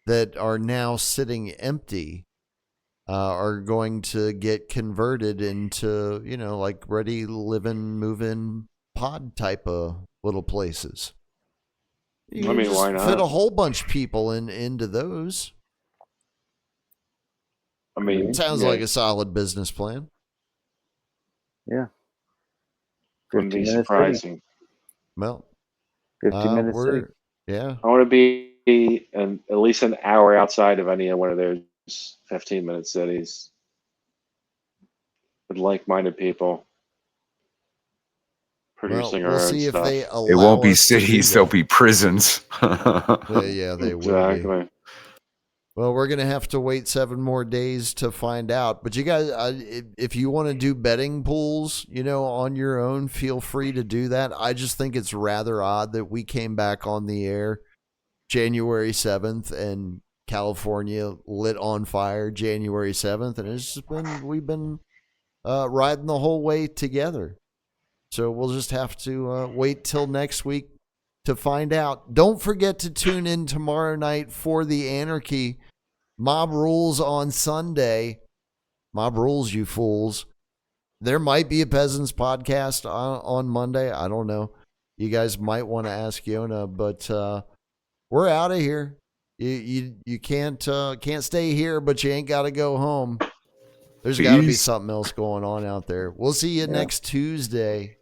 that are now sitting empty are going to get converted into, like ready living, move-in pod type of little places. You can just why not? fit a whole bunch of people into those. It sounds like a solid business plan. Yeah. Wouldn't be surprising. Well, 15 minutes city. Yeah. I want to be at least an hour outside of any one of those 15-minute cities with like-minded people producing our own see stuff. If they allow it won't be us cities; they'll be prisons. Yeah, they will be. Well, we're going to have to wait 7 more days to find out. But you guys, if you want to do betting pools, on your own, feel free to do that. I just think it's rather odd that we came back on the air January 7th and California lit on fire January 7th. And it's just we've been riding the whole way together. So we'll just have to wait till next week to find out. Don't forget to tune in tomorrow night for the Anarchy. Mob Rules on Sunday. Mob Rules, you fools. There might be a Peasants podcast on Monday. I don't know. You guys might want to ask Yona, but we're out of here. You can't stay here, but you ain't got to go home. There's got to be something else going on out there. We'll see you next Tuesday.